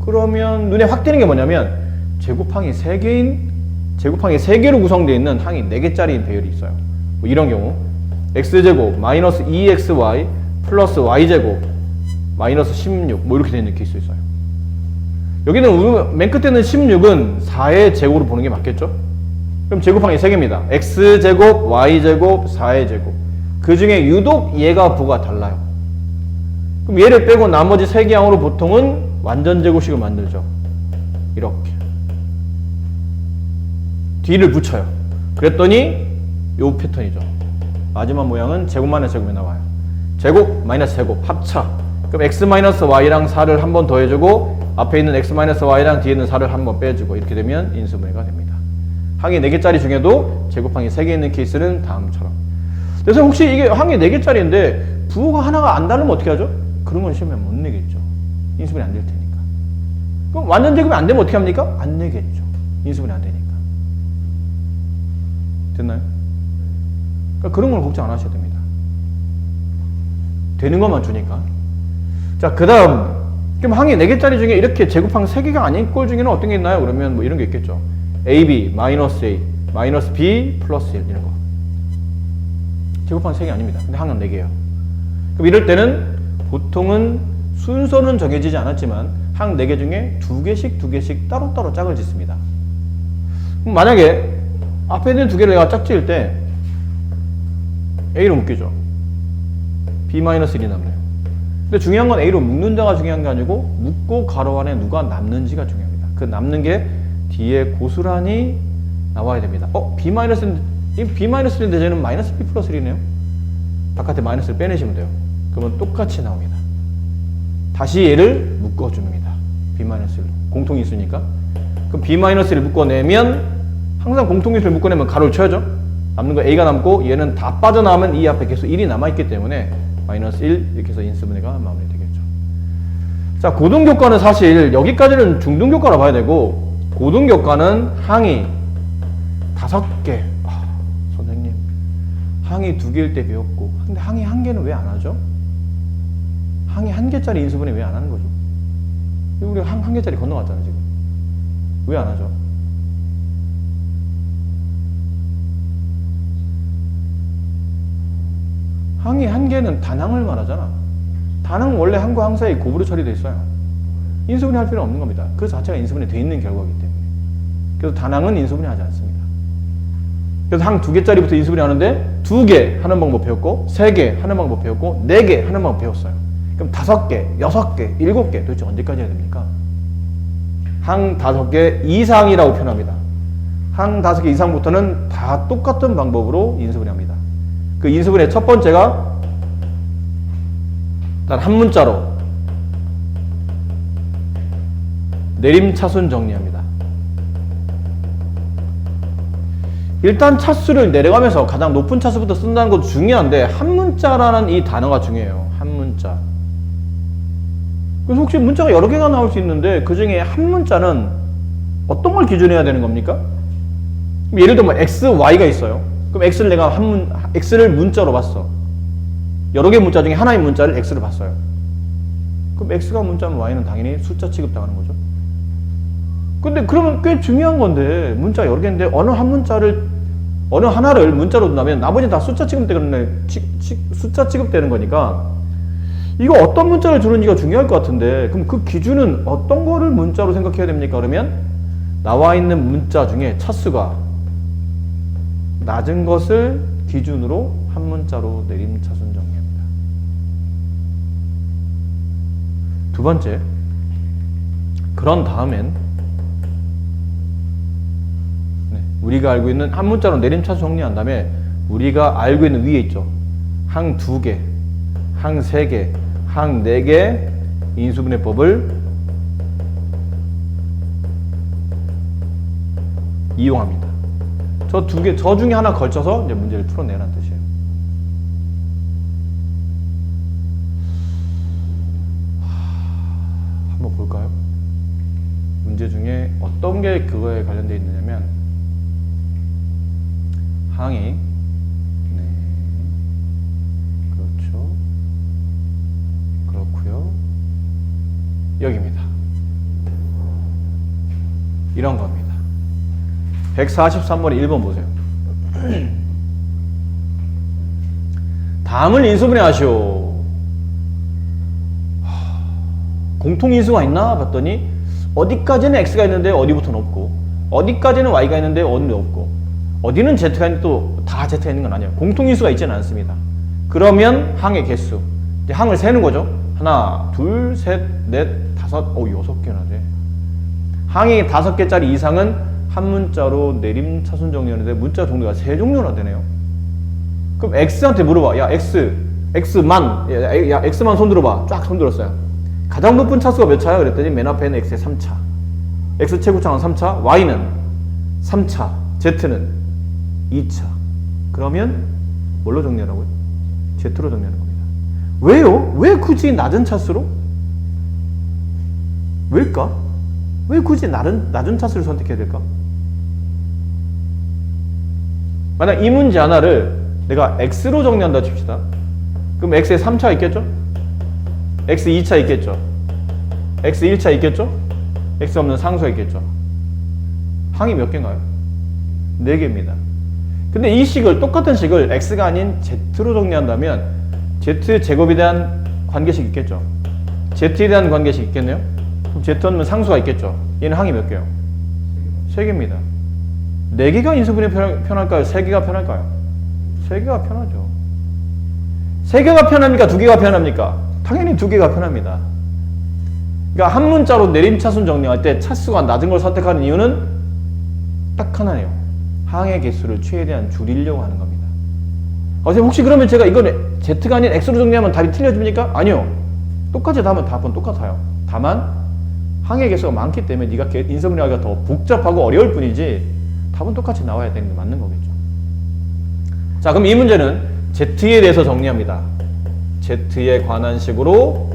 그러면 눈에 확 띄는 게 뭐냐면 제곱항이 3개로 구성되어 있는 항이 4개짜리인 배열이 있어요. 뭐 이런 경우 x제곱 마이너스 2xy 플러스 y제곱 마이너스 16 뭐 이렇게 되는 케이스 있어요. 여기는 맨 끝에는 16은 4의 제곱으로 보는 게 맞겠죠? 그럼 제곱항이 3개입니다. x제곱, y제곱, 4의 제곱. 그 중에 유독 얘가 부가 달라요. 그럼 얘를 빼고 나머지 3개 항으로 보통은 완전 제곱식을 만들죠. 이렇게. 뒤를 붙여요. 그랬더니 요 패턴이죠. 마지막 모양은 제곱 마이너스 제곱이 나와요. 제곱 마이너스 제곱 합차. 그럼 x 마이너스 y랑 4를 한 번 더해주고 앞에 있는 x 마이너스 y랑 뒤에 있는 4를 한 번 빼주고 이렇게 되면 인수분해가 됩니다. 항이 4개짜리 중에도 제곱항이 3개 있는 케이스는 다음처럼. 그래서 혹시 이게 항이 4개짜리인데 부호가 하나가 안 다르면 어떻게 하죠? 그런 건 시험에 못 내겠죠. 인수분해 안 될 테니까. 그럼 완전 제곱이 안 되면 어떻게 합니까? 안 내겠죠. 인수분해 안 되니까. 됐나요? 그러니까 그런 걸 걱정 안 하셔도 됩니다. 되는 것만 주니까. 자, 그 다음. 그럼 항이 4개짜리 중에 이렇게 제곱항 3개가 아닌 꼴 중에는 어떤 게 있나요? 그러면 뭐 이런 게 있겠죠. AB, 마이너스 A, 마이너스 B, 플러스 1 이런 거. 제곱항 3개 아닙니다. 근데 항은 4개예요. 그럼 이럴 때는 보통은 순서는 정해지지 않았지만 항 4개 중에 2개씩 따로따로 짝을 짓습니다. 그럼 만약에 앞에 있는 2개를 내가 짝 지을 때 A로 묶이죠. B-1이 남네요. 근데 중요한 건 A로 묶는 자가 중요한 게 아니고 묶고 가로 안에 누가 남는지가 중요합니다. 그 남는 게 뒤에 고스란히 나와야 됩니다. B-1인데 쟤는 마이너스 B 플러스 1이네요. 바깥에 마이너스를 빼내시면 돼요. 그러면 똑같이 나옵니다. 다시 얘를 묶어줍니다. B-1로. 공통인수니까. 그럼 B-1을 묶어내면 항상 공통인수를 묶어내면 가로를 쳐야죠. 남는 거 A가 남고 얘는 다 빠져나오면 이 앞에 계속 1이 남아있기 때문에 마이너스 1 이렇게 해서 인수분해가 마무리되겠죠. 자, 고등교과는 사실 여기까지는 중등교과라 봐야 되고 고등교과는 항이 5개. 선생님 항이 2개일 때 배웠고 근데 항이 1개는 왜 안 하죠? 항이 1개짜리 인수분해 왜 안 하는 거죠? 우리 항 1개짜리 건너갔잖아요 지금. 왜 안 하죠? 항이 1개는 단항을 말하잖아. 단항은 원래 항과 항 사이에 곱으로 처리되어 있어요. 인수분해 할 필요는 없는 겁니다. 그 자체가 인수분해 되어 있는 결과이기 때문에. 그래서 단항은 인수분해 하지 않습니다. 그래서 항 2개짜리부터 인수분해 하는데 2개 하는 방법 배웠고 3개 하는 방법 배웠고 4개 하는 방법 배웠어요. 그럼 5개, 6개, 7개 도대체 언제까지 해야 됩니까? 항 5개 이상이라고 표현합니다. 항 5개 이상부터는 다 똑같은 방법으로 인수분해 합니다. 그 인수분해 첫 번째가 단 한 문자로 내림차순 정리합니다. 일단 차수를 내려가면서 가장 높은 차수부터 쓴다는 것도 중요한데 한 문자라는 이 단어가 중요해요. 한 문자. 그래서 혹시 문자가 여러 개가 나올 수 있는데 그 중에 한 문자는 어떤 걸 기준해야 되는 겁니까? 예를 들면 x, y가 있어요. 그럼 x를 내가 x를 문자로 봤어. 여러 개 문자 중에 하나의 문자를 x를 봤어요. 그럼 x가 문자면 y는 당연히 숫자 취급당하는 거죠. 근데 그러면 꽤 중요한 건데 문자 여러 개인데 어느 하나를 문자로 둔다면 나머지 다 숫자 취급되는 거니까 이거 어떤 문자를 주는지가 중요할 것 같은데 그럼 그 기준은 어떤 거를 문자로 생각해야 됩니까? 그러면 나와 있는 문자 중에 차수가 낮은 것을 기준으로 한 문자로 내림차순 정리합니다. 두 번째, 그런 다음엔 우리가 알고 있는 한 문자로 내림차순 정리한 다음에 우리가 알고 있는 위에 있죠. 항 2개, 항 3개, 항 4개 인수분해법을 이용합니다. 저 중에 하나 걸쳐서 이제 문제를 풀어내라는 뜻이에요. 한번 볼까요? 문제 중에 어떤 게 그거에 관련되어 있느냐면 항이 네, 그렇죠. 그렇고요. 여기입니다. 이런 겁니다. 143번에 1번 보세요. 다음을 인수분해 하시오. 공통인수가 있나 봤더니 어디까지는 x가 있는데 어디부터는 없고, 어디까지는 y가 있는데 어디는 없고, 어디는 z가 있는데 또 다 z가 있는 건 아니에요. 공통인수가 있지는 않습니다. 그러면 항의 개수, 이제 항을 세는 거죠. 하나, 둘, 셋, 넷, 다섯, 6개나 돼. 항이 5개짜리 이상은 한 문자로 내림 차순 정리하는데 문자 종류가 3종류나 되네요. 그럼 x한테 물어봐. 야, x만 손 들어봐. 쫙 손 들었어요. 가장 높은 차수가 몇 차야? 그랬더니 맨 앞에는 x의 3차. x 최고차는 3차, y는 3차, z는 2차. 그러면 뭘로 정리하라고요? z로 정리하는 겁니다. 왜요? 왜 굳이 낮은 차수로? 왜일까? 왜 굳이 낮은 차수를 선택해야 될까? 만약 이 문제 하나를 내가 x로 정리한다 칩시다. 그럼 x에 3차 있겠죠? x 2차 있겠죠? x 1차 있겠죠? x 없는 상수가 있겠죠? 항이 몇 개인가요? 4개입니다. 근데 이 식을, 똑같은 식을 x가 아닌 z로 정리한다면 z 제곱에 대한 관계식 있겠죠? z에 대한 관계식 있겠네요? 그럼 z 없는 상수가 있겠죠? 얘는 항이 몇 개요? 3개입니다. 4개가 인수분해 편할까요? 3개가 편할까요? 3개가 편하죠. 3개가 편합니까? 2개가 편합니까? 당연히 2개가 편합니다. 그러니까 한 문자로 내림차순 정리할 때 차수가 낮은 걸 선택하는 이유는 딱 하나네요. 항의 개수를 최대한 줄이려고 하는 겁니다. 선생님, 혹시 그러면 제가 이건 z가 아닌 x로 정리하면 답이 틀려집니까? 아니요. 똑같이 답은 똑같아요. 다만 항의 개수가 많기 때문에 네가 인수분해하기가 더 복잡하고 어려울 뿐이지 답은 똑같이 나와야 되는 게 맞는 거겠죠. 자, 그럼 이 문제는 z에 대해서 정리합니다. z에 관한 식으로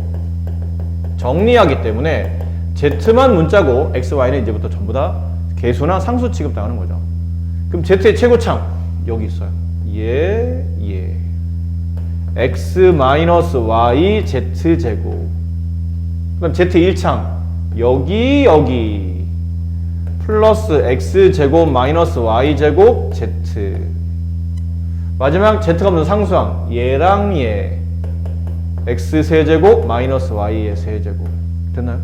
정리하기 때문에 z만 문자고 x, y는 이제부터 전부 다 개수나 상수 취급당하는 거죠. 그럼 z의 최고창 여기 있어요. x-y z제곱. 그럼 z의 1창 여기 플러스 x제곱 마이너스 y제곱 z. 마지막 z가 없는 상수항 얘랑 얘 x세제곱 마이너스 y의 세제곱. 됐나요?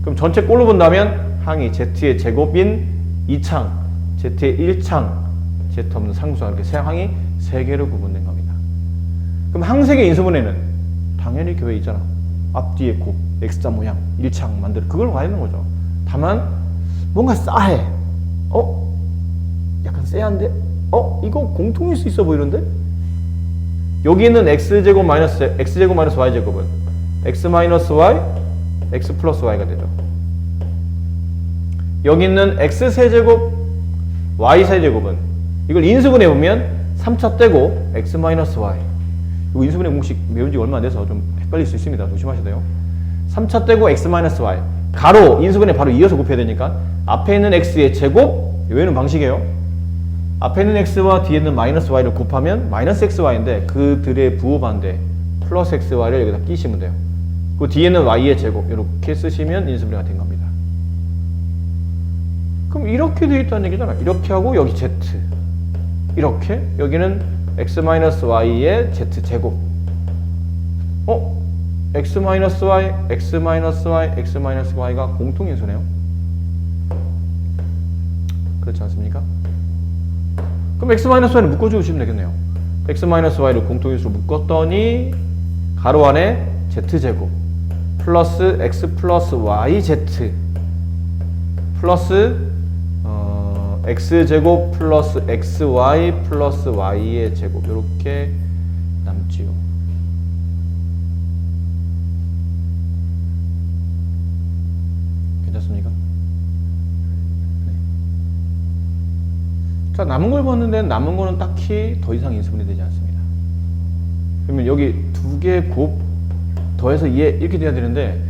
그럼 전체 꼴로 본다면 항이 z의 제곱인 2창, z의 1창, z 없는 상수항, 이렇게 항이 3개로 구분된 겁니다. 그럼 항 3개 인수분해는 당연히 교회 있잖아. 앞뒤에 곱, x자 모양, 1창 만들, 그걸 가야 되는 거죠. 다만 뭔가 싸해. 약간 쎄한데? 이거 공통일 수 있어 보이는데? 여기 있는 x제곱 마이너스 y제곱은 x 마이너스 y, x 플러스 y가 되죠. 여기 있는 x세제곱, y세제곱은 이걸 인수분해 보면 3차 떼고 x 마이너스 y. 이거 인수분해 공식 배운 지 얼마 안 돼서 좀 헷갈릴 수 있습니다. 조심하셔야 돼요. 3차 떼고 x 마이너스 y. 가로, 인수분해 바로 이어서 곱해야 되니까 앞에 있는 x의 제곱, 외우는 방식이에요. 앞에 있는 x와 뒤에 있는 마이너스 y를 곱하면 마이너스 xy인데 그들의 부호반대 플러스 xy를 여기다 끼시면 돼요. 그 뒤에는 y의 제곱 이렇게 쓰시면 인수분해가 된 겁니다. 그럼 이렇게 되어 있다는 얘기잖아. 이렇게 하고 여기 z 이렇게 여기는 x-y의 z제곱. x-y, x-y, x-y가 공통인수네요. 그렇지 않습니까? 그럼 x-y를 묶어주시면 되겠네요. x-y를 공통인수로 묶었더니 가로 안에 z제곱 플러스 x 플러스 yz 플러스 x제곱 플러스 xy 플러스 y의 제곱 이렇게 남지요. 괜찮습니까? 네. 자, 남은 걸 봤는데 남은 거는 딱히 더 이상 인수분해 되지 않습니다. 그러면 여기 2개 곱 더해서 얘 이렇게 돼야 되는데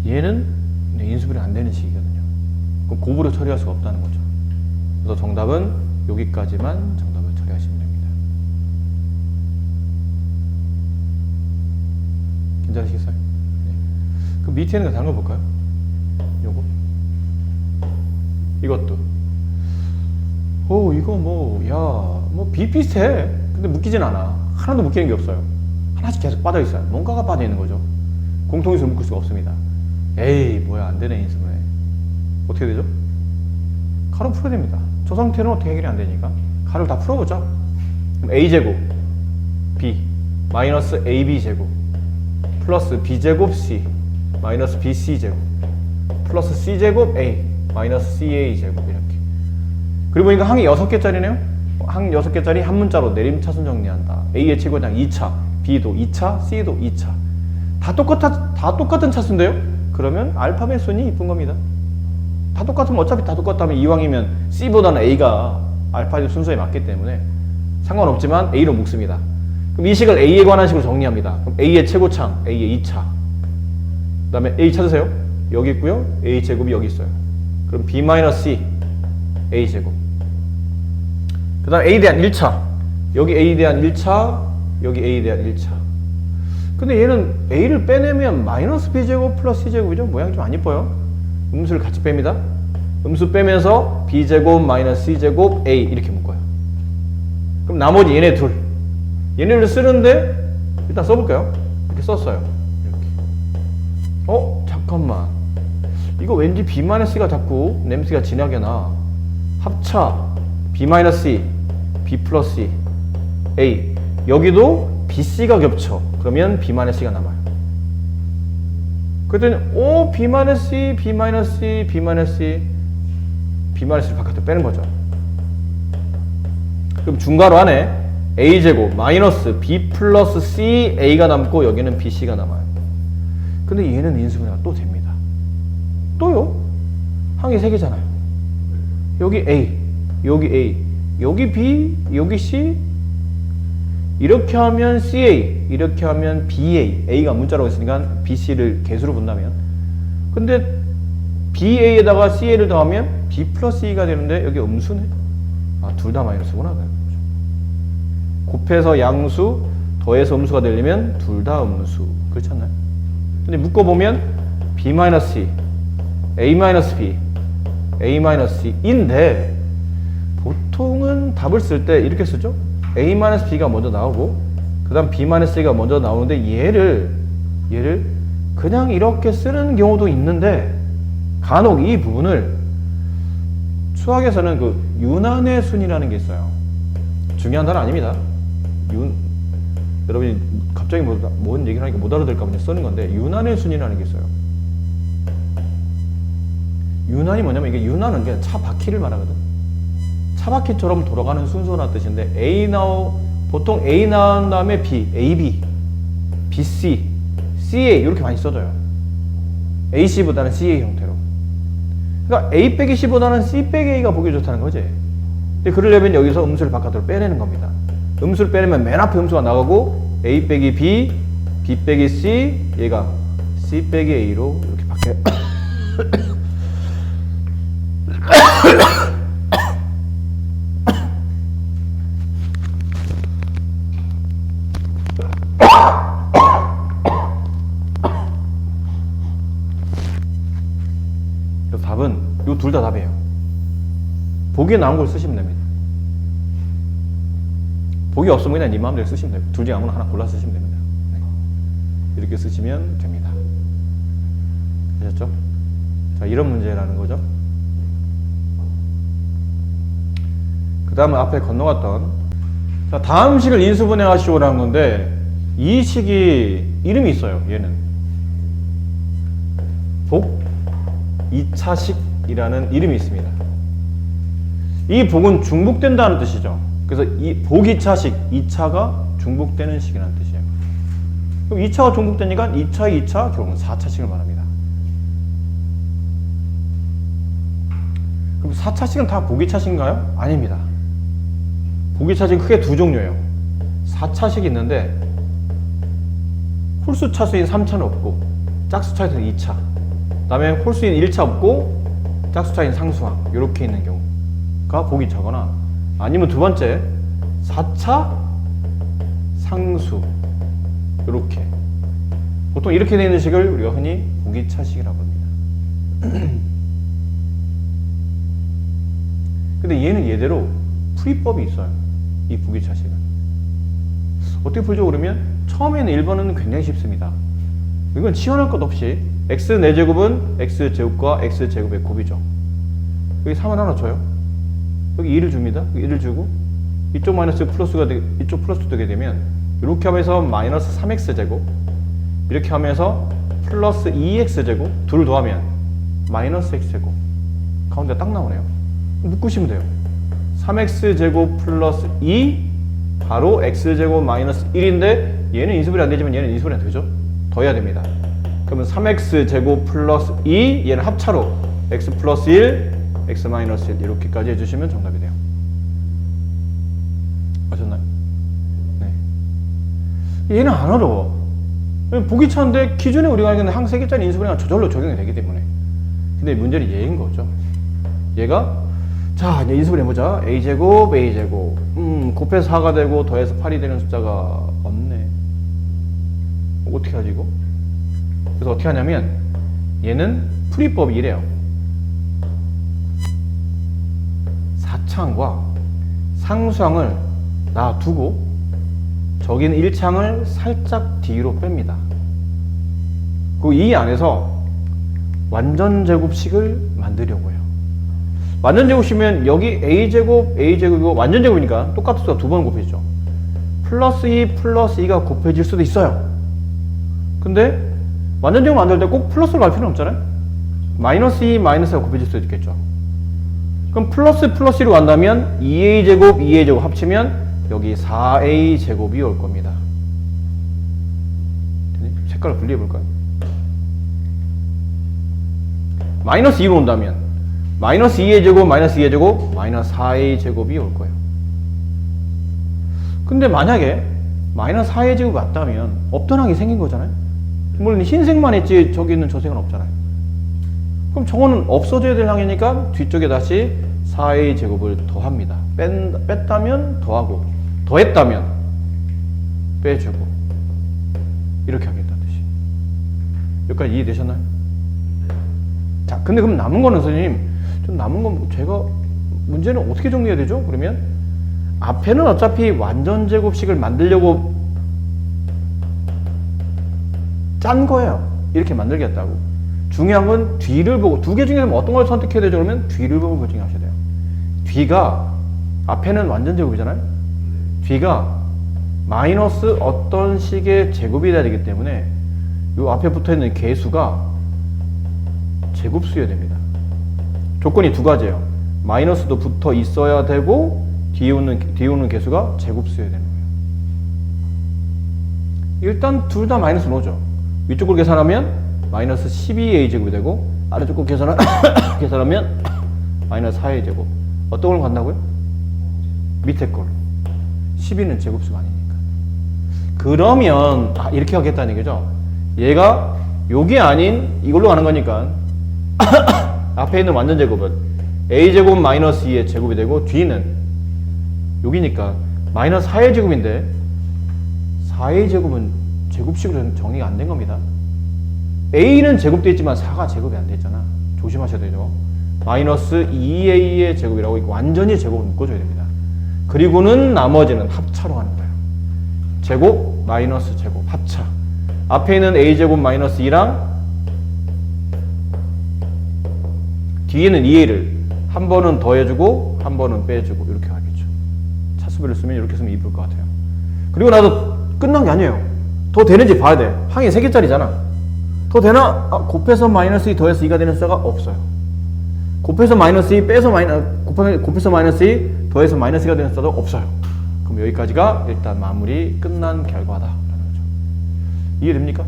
얘는 인수분해 안 되는 식이거든요. 그럼 곱으로 처리할 수가 없다는 거죠. 그래서 정답은 여기까지만 정답을 처리하시면 됩니다. 괜찮으시겠어요? 네. 그 밑에 있는 거 다른 거 볼까요? 요거 이것도 이거 비슷해. 근데 묶이진 않아. 하나도 묶이는 게 없어요. 하나씩 계속 빠져 있어요. 뭔가가 빠져 있는 거죠. 공통인수를 묶을 수가 없습니다. 에이, 뭐야, 안 되네, 인수분해. 어떻게 되죠? 가로 풀어야 됩니다. 저 상태는 어떻게 해결이 안 되니까 가로를 다 풀어보죠. 그럼 a제곱 b 마이너스 ab제곱 플러스 b제곱 c 마이너스 bc제곱 플러스 c제곱 a 마이너스 ca제곱 이렇게. 그리고 보니까 항이 6개짜리네요. 항 6개짜리 한 문자로 내림차순 정리한다. a의 최고장 2차, b도 2차, c도 2차. 다 똑같은 차수인데요? 그러면 알파벳 순이 이쁜 겁니다. 다 똑같으면 어차피 다 똑같다면 이왕이면 C보다는 A가 알파벳 순서에 맞기 때문에 상관없지만 A로 묶습니다. 그럼 이 식을 A에 관한 식으로 정리합니다. 그럼 A의 최고창, A의 2차. 그 다음에 A 찾으세요. 여기 있고요. A 제곱이 여기 있어요. 그럼 B-C, A 제곱. 그 다음 A에 대한 1차. 여기 A에 대한 1차, 여기 A에 대한 1차. 근데 얘는 A를 빼내면 마이너스 B제곱 플러스 C제곱이죠. 모양이 좀 안 이뻐요. 음수를 같이 뺍니다. 음수 빼면서 B제곱 마이너스 C제곱 A 이렇게 묶어요. 그럼 나머지 얘네 둘. 얘네를 쓰는데 일단 써볼까요? 이렇게 썼어요. 이렇게. 잠깐만. 이거 왠지 B-C가 자꾸 냄새가 진하게 나. 합차 B-C, B 플러스 C, A. 여기도 BC가 겹쳐. 그러면 B-C가 남아요. 그랬더니 B-C, B-C, B-C, B-C를 바깥으로 빼는 거죠. 그럼 중괄호 안에 A제곱 마이너스 B 플러스 C A가 남고 여기는 BC가 남아요. 근데 얘는 인수분해가 또 됩니다. 또요? 항이 3개잖아요. 여기 A, 여기 A, 여기 B, 여기 C. 이렇게 하면 CA, 이렇게 하면 BA, A가 문자라고 했으니까 BC를 개수로 본다면. 근데 BA에다가 CA를 더하면 B 플러스 E가 되는데 여기 음수네? 둘 다 마이너스구나. 곱해서 양수, 더해서 음수가 되려면 둘 다 음수. 그렇지 않나요? 근데 묶어보면 B-C, A-B, A-C인데 보통은 답을 쓸 때 이렇게 쓰죠? A-B가 먼저 나오고 그 다음 B-C가 먼저 나오는데 얘를 그냥 이렇게 쓰는 경우도 있는데 간혹 이 부분을 수학에서는 그 윤환의 순이라는 게 있어요. 중요한 단어 아닙니다. 여러분이 갑자기 뭔 얘기를 하니까 못 알아들을까 봐 쓰는 건데 윤환의 순이라는 게 있어요. 윤환이 뭐냐면 이게 윤환은 그냥 차 바퀴를 말하거든. 차바퀴처럼 돌아가는 순서라는 뜻인데 보통 A 나온 다음에 B, AB, BC, CA 이렇게 많이 써져요. AC보다는 CA 형태로. 그러니까 A 빼기 C보다는 C 빼기 A가 보기 좋다는 거지. 근데 그러려면 여기서 음수를 바깥으로 빼내는 겁니다. 음수를 빼내면 맨 앞에 음수가 나가고 A 빼기 B, B 빼기 C, 얘가 C 빼기 A로 이렇게 바뀌어요. 그래서 답은 요 둘 다 답이에요. 보기에 나온 걸 쓰시면 됩니다. 보기 없으면 그냥 네 마음대로 쓰시면 돼요. 둘 중에 아무나 하나 골라 쓰시면 됩니다. 네. 이렇게 쓰시면 됩니다. 아셨죠? 자, 이런 문제라는 거죠. 그 다음은 앞에 건너갔던, 자, 다음 식을 인수분해하시오라는 건데 이 식이 이름이 있어요. 얘는 복 2차식이라는 이름이 있습니다. 이 복은 중복된다는 뜻이죠. 그래서 이 복 2차식, 2차가 중복되는 식이라는 뜻이에요. 그럼 2차가 중복되니까 2차, 2차, 결국은 4차식을 말합니다. 그럼 4차식은 다 복 2차식인가요? 아닙니다. 복 2차식은 크게 두 종류예요. 4차식이 있는데 홀수 차수인 3차는 없고 짝수 차수인 2차, 그 다음에 홀수인 1차 없고 짝수 차인 상수항 이렇게 있는 경우가 복 2차거나 아니면 두 번째 4차 상수 이렇게 보통 이렇게 되어 있는 식을 우리가 흔히 복 2차식이라고 합니다. 근데 얘는 얘대로 풀이법이 있어요. 이 복 2차식은 어떻게 풀죠? 그러면 처음에는 1번은 굉장히 쉽습니다. 이건 치환할 것 없이 x 4제곱은 x제곱과 x제곱의 곱이죠. 여기 3을 하나 줘요. 여기 2를 줍니다. 1을 주고 이쪽 마이너스 플러스가 이쪽 플러스 되게 되면 이렇게 하면서 마이너스 3x제곱, 이렇게 하면서 플러스 2x제곱, 둘 더하면 마이너스 x제곱. 가운데 딱 나오네요. 묶으시면 돼요. 3x제곱 플러스 2 바로 x제곱 마이너스 1인데 얘는 인수분해 안 되지만 얘는 인수분해 되죠? 더해야 됩니다. 그러면 3x제곱 플러스 2 얘는 합차로 x 플러스 1 x 마이너스 1 이렇게까지 해주시면 정답이 돼요. 아셨나요? 네. 얘는 안 어려워. 보기 차인데 기존에 우리가 알고 있는 항 3개짜리 인수분해가 저절로 적용이 되기 때문에. 근데 문제는 얘인 거죠. 얘가 자 이제 인수분해 해보자. a제곱 a제곱 곱해서 4가 되고 더해서 8이 되는 숫자가 없네. 어떻게 하지 이거? 그래서 어떻게 하냐면 얘는 풀이법이 이래요. 4창과 상수항을 놔두고 저기는 1창을 살짝 뒤로 뺍니다. 그리고 이 안에서 완전제곱식을 만들려고 해요. 완전제곱이면 여기 a제곱이고 완전제곱이니까 똑같은 수가 두 번 곱해지죠. 플러스 2 플러스 2가 곱해질 수도 있어요. 근데 완전제곱 만들 때 꼭 플러스로 갈 필요는 없잖아요. 마이너스 2 마이너스가 곱해질 수도 있겠죠. 그럼 플러스 플러스 1로 간다면 2a제곱 2a제곱 합치면 여기 4a제곱이 올 겁니다. 색깔을 분리해 볼까요? 마이너스 2로 온다면 마이너스 2a제곱 마이너스 2a제곱 마이너스 4a제곱이 올 거예요. 근데 만약에 마이너스 4a제곱이 왔다면 없던 항이 생긴 거잖아요. 물론 흰색만 있지 저기 있는 저 색은 없잖아요. 그럼 저거는 없어져야 될 항이니까 뒤쪽에 다시 4a제곱을 더합니다. 뺐다면 더하고 더했다면 빼주고 이렇게 하겠다는 뜻이. 여기까지 이해되셨나요? 자, 근데 그럼 남은 거는 선생님 좀 남은 건 제가 문제는 어떻게 정리해야 되죠? 그러면 앞에는 어차피 완전제곱식을 만들려고 짠 거예요. 이렇게 만들겠다고. 중요한 건 뒤를 보고 두 개 중에서 어떤 걸 선택해야 되죠? 그러면 뒤를 보고 결정하셔야 돼요. 뒤가 앞에는 완전제곱이잖아요. 뒤가 마이너스 어떤 식의 제곱이 돼야 되기 때문에 이 앞에 붙어있는 개수가 제곱수여야 됩니다. 조건이 두 가지예요. 마이너스도 붙어 있어야 되고 뒤에 오는 개수가 제곱수여야 되는 거예요. 일단 둘 다 마이너스 오죠. 위쪽 걸 계산하면 마이너스 12a제곱이 되고 아래쪽 걸 계산하면 마이너스 4a제곱. 어떤 걸 간다고요? 밑에 걸. 12는 제곱수가 아니니까. 그러면 이렇게 하겠다는 얘기죠. 얘가 요게 아닌 이걸로 가는 거니까 앞에 있는 완전제곱은 a제곱 마이너스 2의 제곱이 되고 뒤는 여기니까 마이너스 4의 제곱인데 4의 제곱은 제곱식으로 정리가 안 된 겁니다. a는 제곱되어 있지만 4가 제곱이 안 됐잖아. 조심하셔야 되죠. 마이너스 2a의 제곱이라고 완전히 제곱을 묶어줘야 됩니다. 그리고는 나머지는 합차로 하는 거예요. 제곱 마이너스 제곱 합차. 앞에 있는 a제곱 마이너스 2랑 뒤에는 2a를 한 번은 더해주고 한 번은 빼주고 이렇게 하겠죠. 차수별을 쓰면 이렇게 쓰면 이쁠 것 같아요. 그리고 나도 끝난 게 아니에요. 더 되는지 봐야 돼. 항이 3개짜리잖아. 더 되나? 곱해서 마이너스 2 더해서 2가 되는 숫자가 없어요. 곱해서 마이너스 2 빼서 곱해서 마이너스 2 더해서 마이너스 2가 되는 숫자도 없어요. 그럼 여기까지가 일단 마무리 끝난 결과다라는 거죠. 이해됩니까?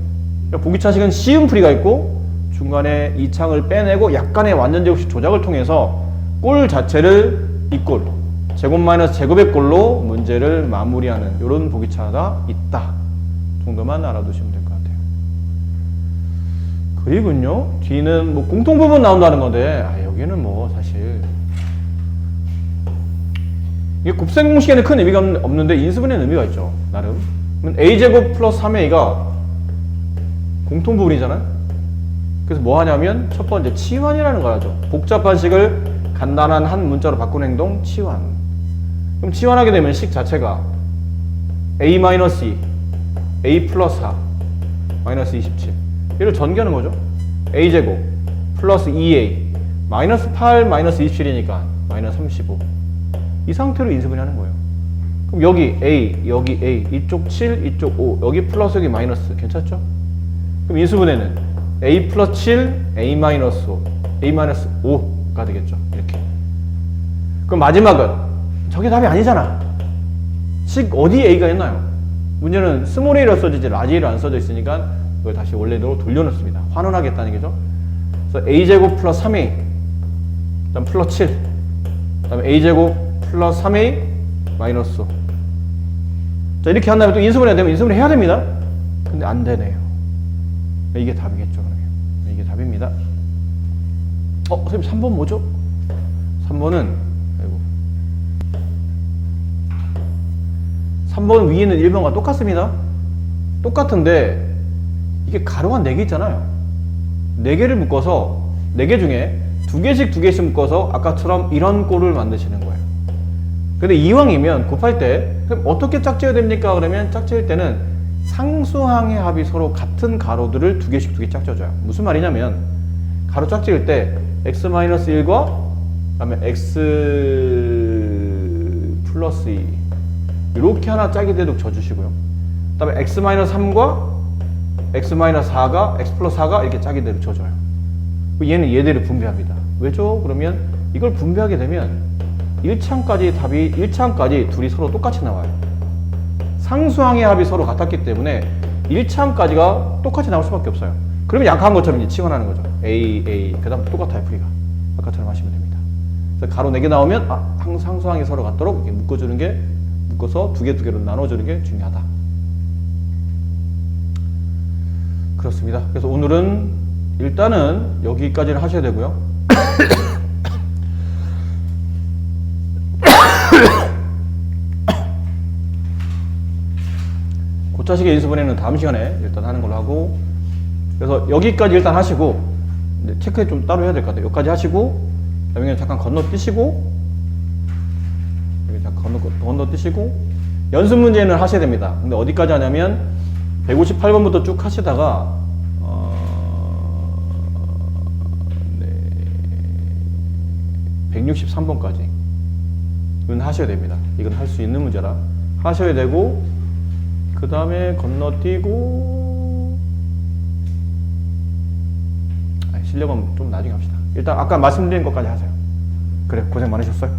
보기차식은 쉬운 풀이가 있고 중간에 이 창을 빼내고 약간의 완전제곱식 조작을 통해서 꼴 자체를 이 꼴, 제곱 마이너스 제곱의 꼴로 문제를 마무리하는 이런 보기차가 있다 정도만 알아두시면 될 것 같아요. 그리고요 뒤는 뭐 공통부분 나온다는 건데 여기는 뭐 사실 이게 곱셈 공식에는 큰 의미가 없는데 인수분해는 의미가 있죠. 나름 a제곱 플러스 3a가 공통부분이잖아요. 그래서 뭐 하냐면 첫 번째 치환이라는 걸 하죠. 복잡한 식을 간단한 한 문자로 바꾸는 행동 치환. 그럼 치환하게 되면 식 자체가 a-2 a 플러스 4 마이너스 27. 얘를 전개하는 거죠. a제곱 플러스 2a 마이너스 8 마이너스 27이니까 마이너스 35. 이 상태로 인수분해 하는 거예요. 그럼 여기 a, 여기 a, 이쪽 7, 이쪽 5, 여기 플러스, 여기 마이너스. 괜찮죠? 그럼 인수분해는 a 플러스 7, a 마이너스 5, a 마이너스 5가 되겠죠. 이렇게. 그럼 마지막은 저게 답이 아니잖아. 즉 어디 a가 있나요? 문제는 스몰 a로 써지지 라지 a로 안 써져 있으니까 이걸 다시 원래대로 돌려놓습니다. 환원하겠다는 거죠. 그래서 a제곱 플러스 3a, 그다음 플러스 7, 그다음에 a제곱 플러스 3a 마이너스 5. 자, 이렇게 한다면 또 인수분해 되면 인수분해 해야 됩니다. 근데 안 되네요. 이게 답이겠죠, 그러면. 이게 답입니다. 선생님 3번 뭐죠? 3번은 3번 위에 있는 1번과 똑같습니다. 똑같은데 이게 가로가 4개 있잖아요. 4개를 묶어서 4개 중에 2개씩 묶어서 아까처럼 이런 꼴을 만드시는 거예요. 근데 이왕이면 곱할 때 그럼 어떻게 짝지어야 됩니까? 그러면 짝지을 때는 상수항의 합이 서로 같은 가로들을 2개 짝지어줘요. 무슨 말이냐면 가로 짝지을 때 x-1과 그다음에 x 플러스 2 이렇게 하나 짝이 되도록 져주시고요. 그 다음에 x-3과 x-4가 x 플러스 4가 이렇게 짝이 되도록 져줘요. 얘는 얘대로 분배합니다. 왜죠? 그러면 이걸 분배하게 되면 1차까지 답이 1차까지 둘이 서로 똑같이 나와요. 상수항의 합이 서로 같았기 때문에 1차까지가 똑같이 나올 수밖에 없어요. 그러면 약한 것처럼 이제 치환하는 거죠. A, 그 다음 똑같아요. V가. 아까처럼 하시면 됩니다. 그래서 가로 4개 나오면 상수항이 서로 같도록 이렇게 묶어주는 게 묶어서 2개로 나눠주는 게 중요하다. 그렇습니다. 그래서 오늘은 일단은 여기까지는 하셔야 되고요. 고차식의 인수분해는 다음 시간에 일단 하는 걸로 하고, 그래서 여기까지 일단 하시고 체크 좀 따로 해야 될 것 같아요. 여기까지 하시고 그다음에 잠깐 건너뛰시고 여기 잠깐 건너뛰시고 연습 문제는 하셔야 됩니다. 근데 어디까지 하냐면 158번부터 쭉 하시다가 163번까지 이건 하셔야 됩니다. 이건 할 수 있는 문제라 하셔야 되고, 그 다음에 건너뛰고 실력은 좀 나중에 합시다. 일단 아까 말씀드린 것까지 하세요. 그래, 고생 많으셨어요.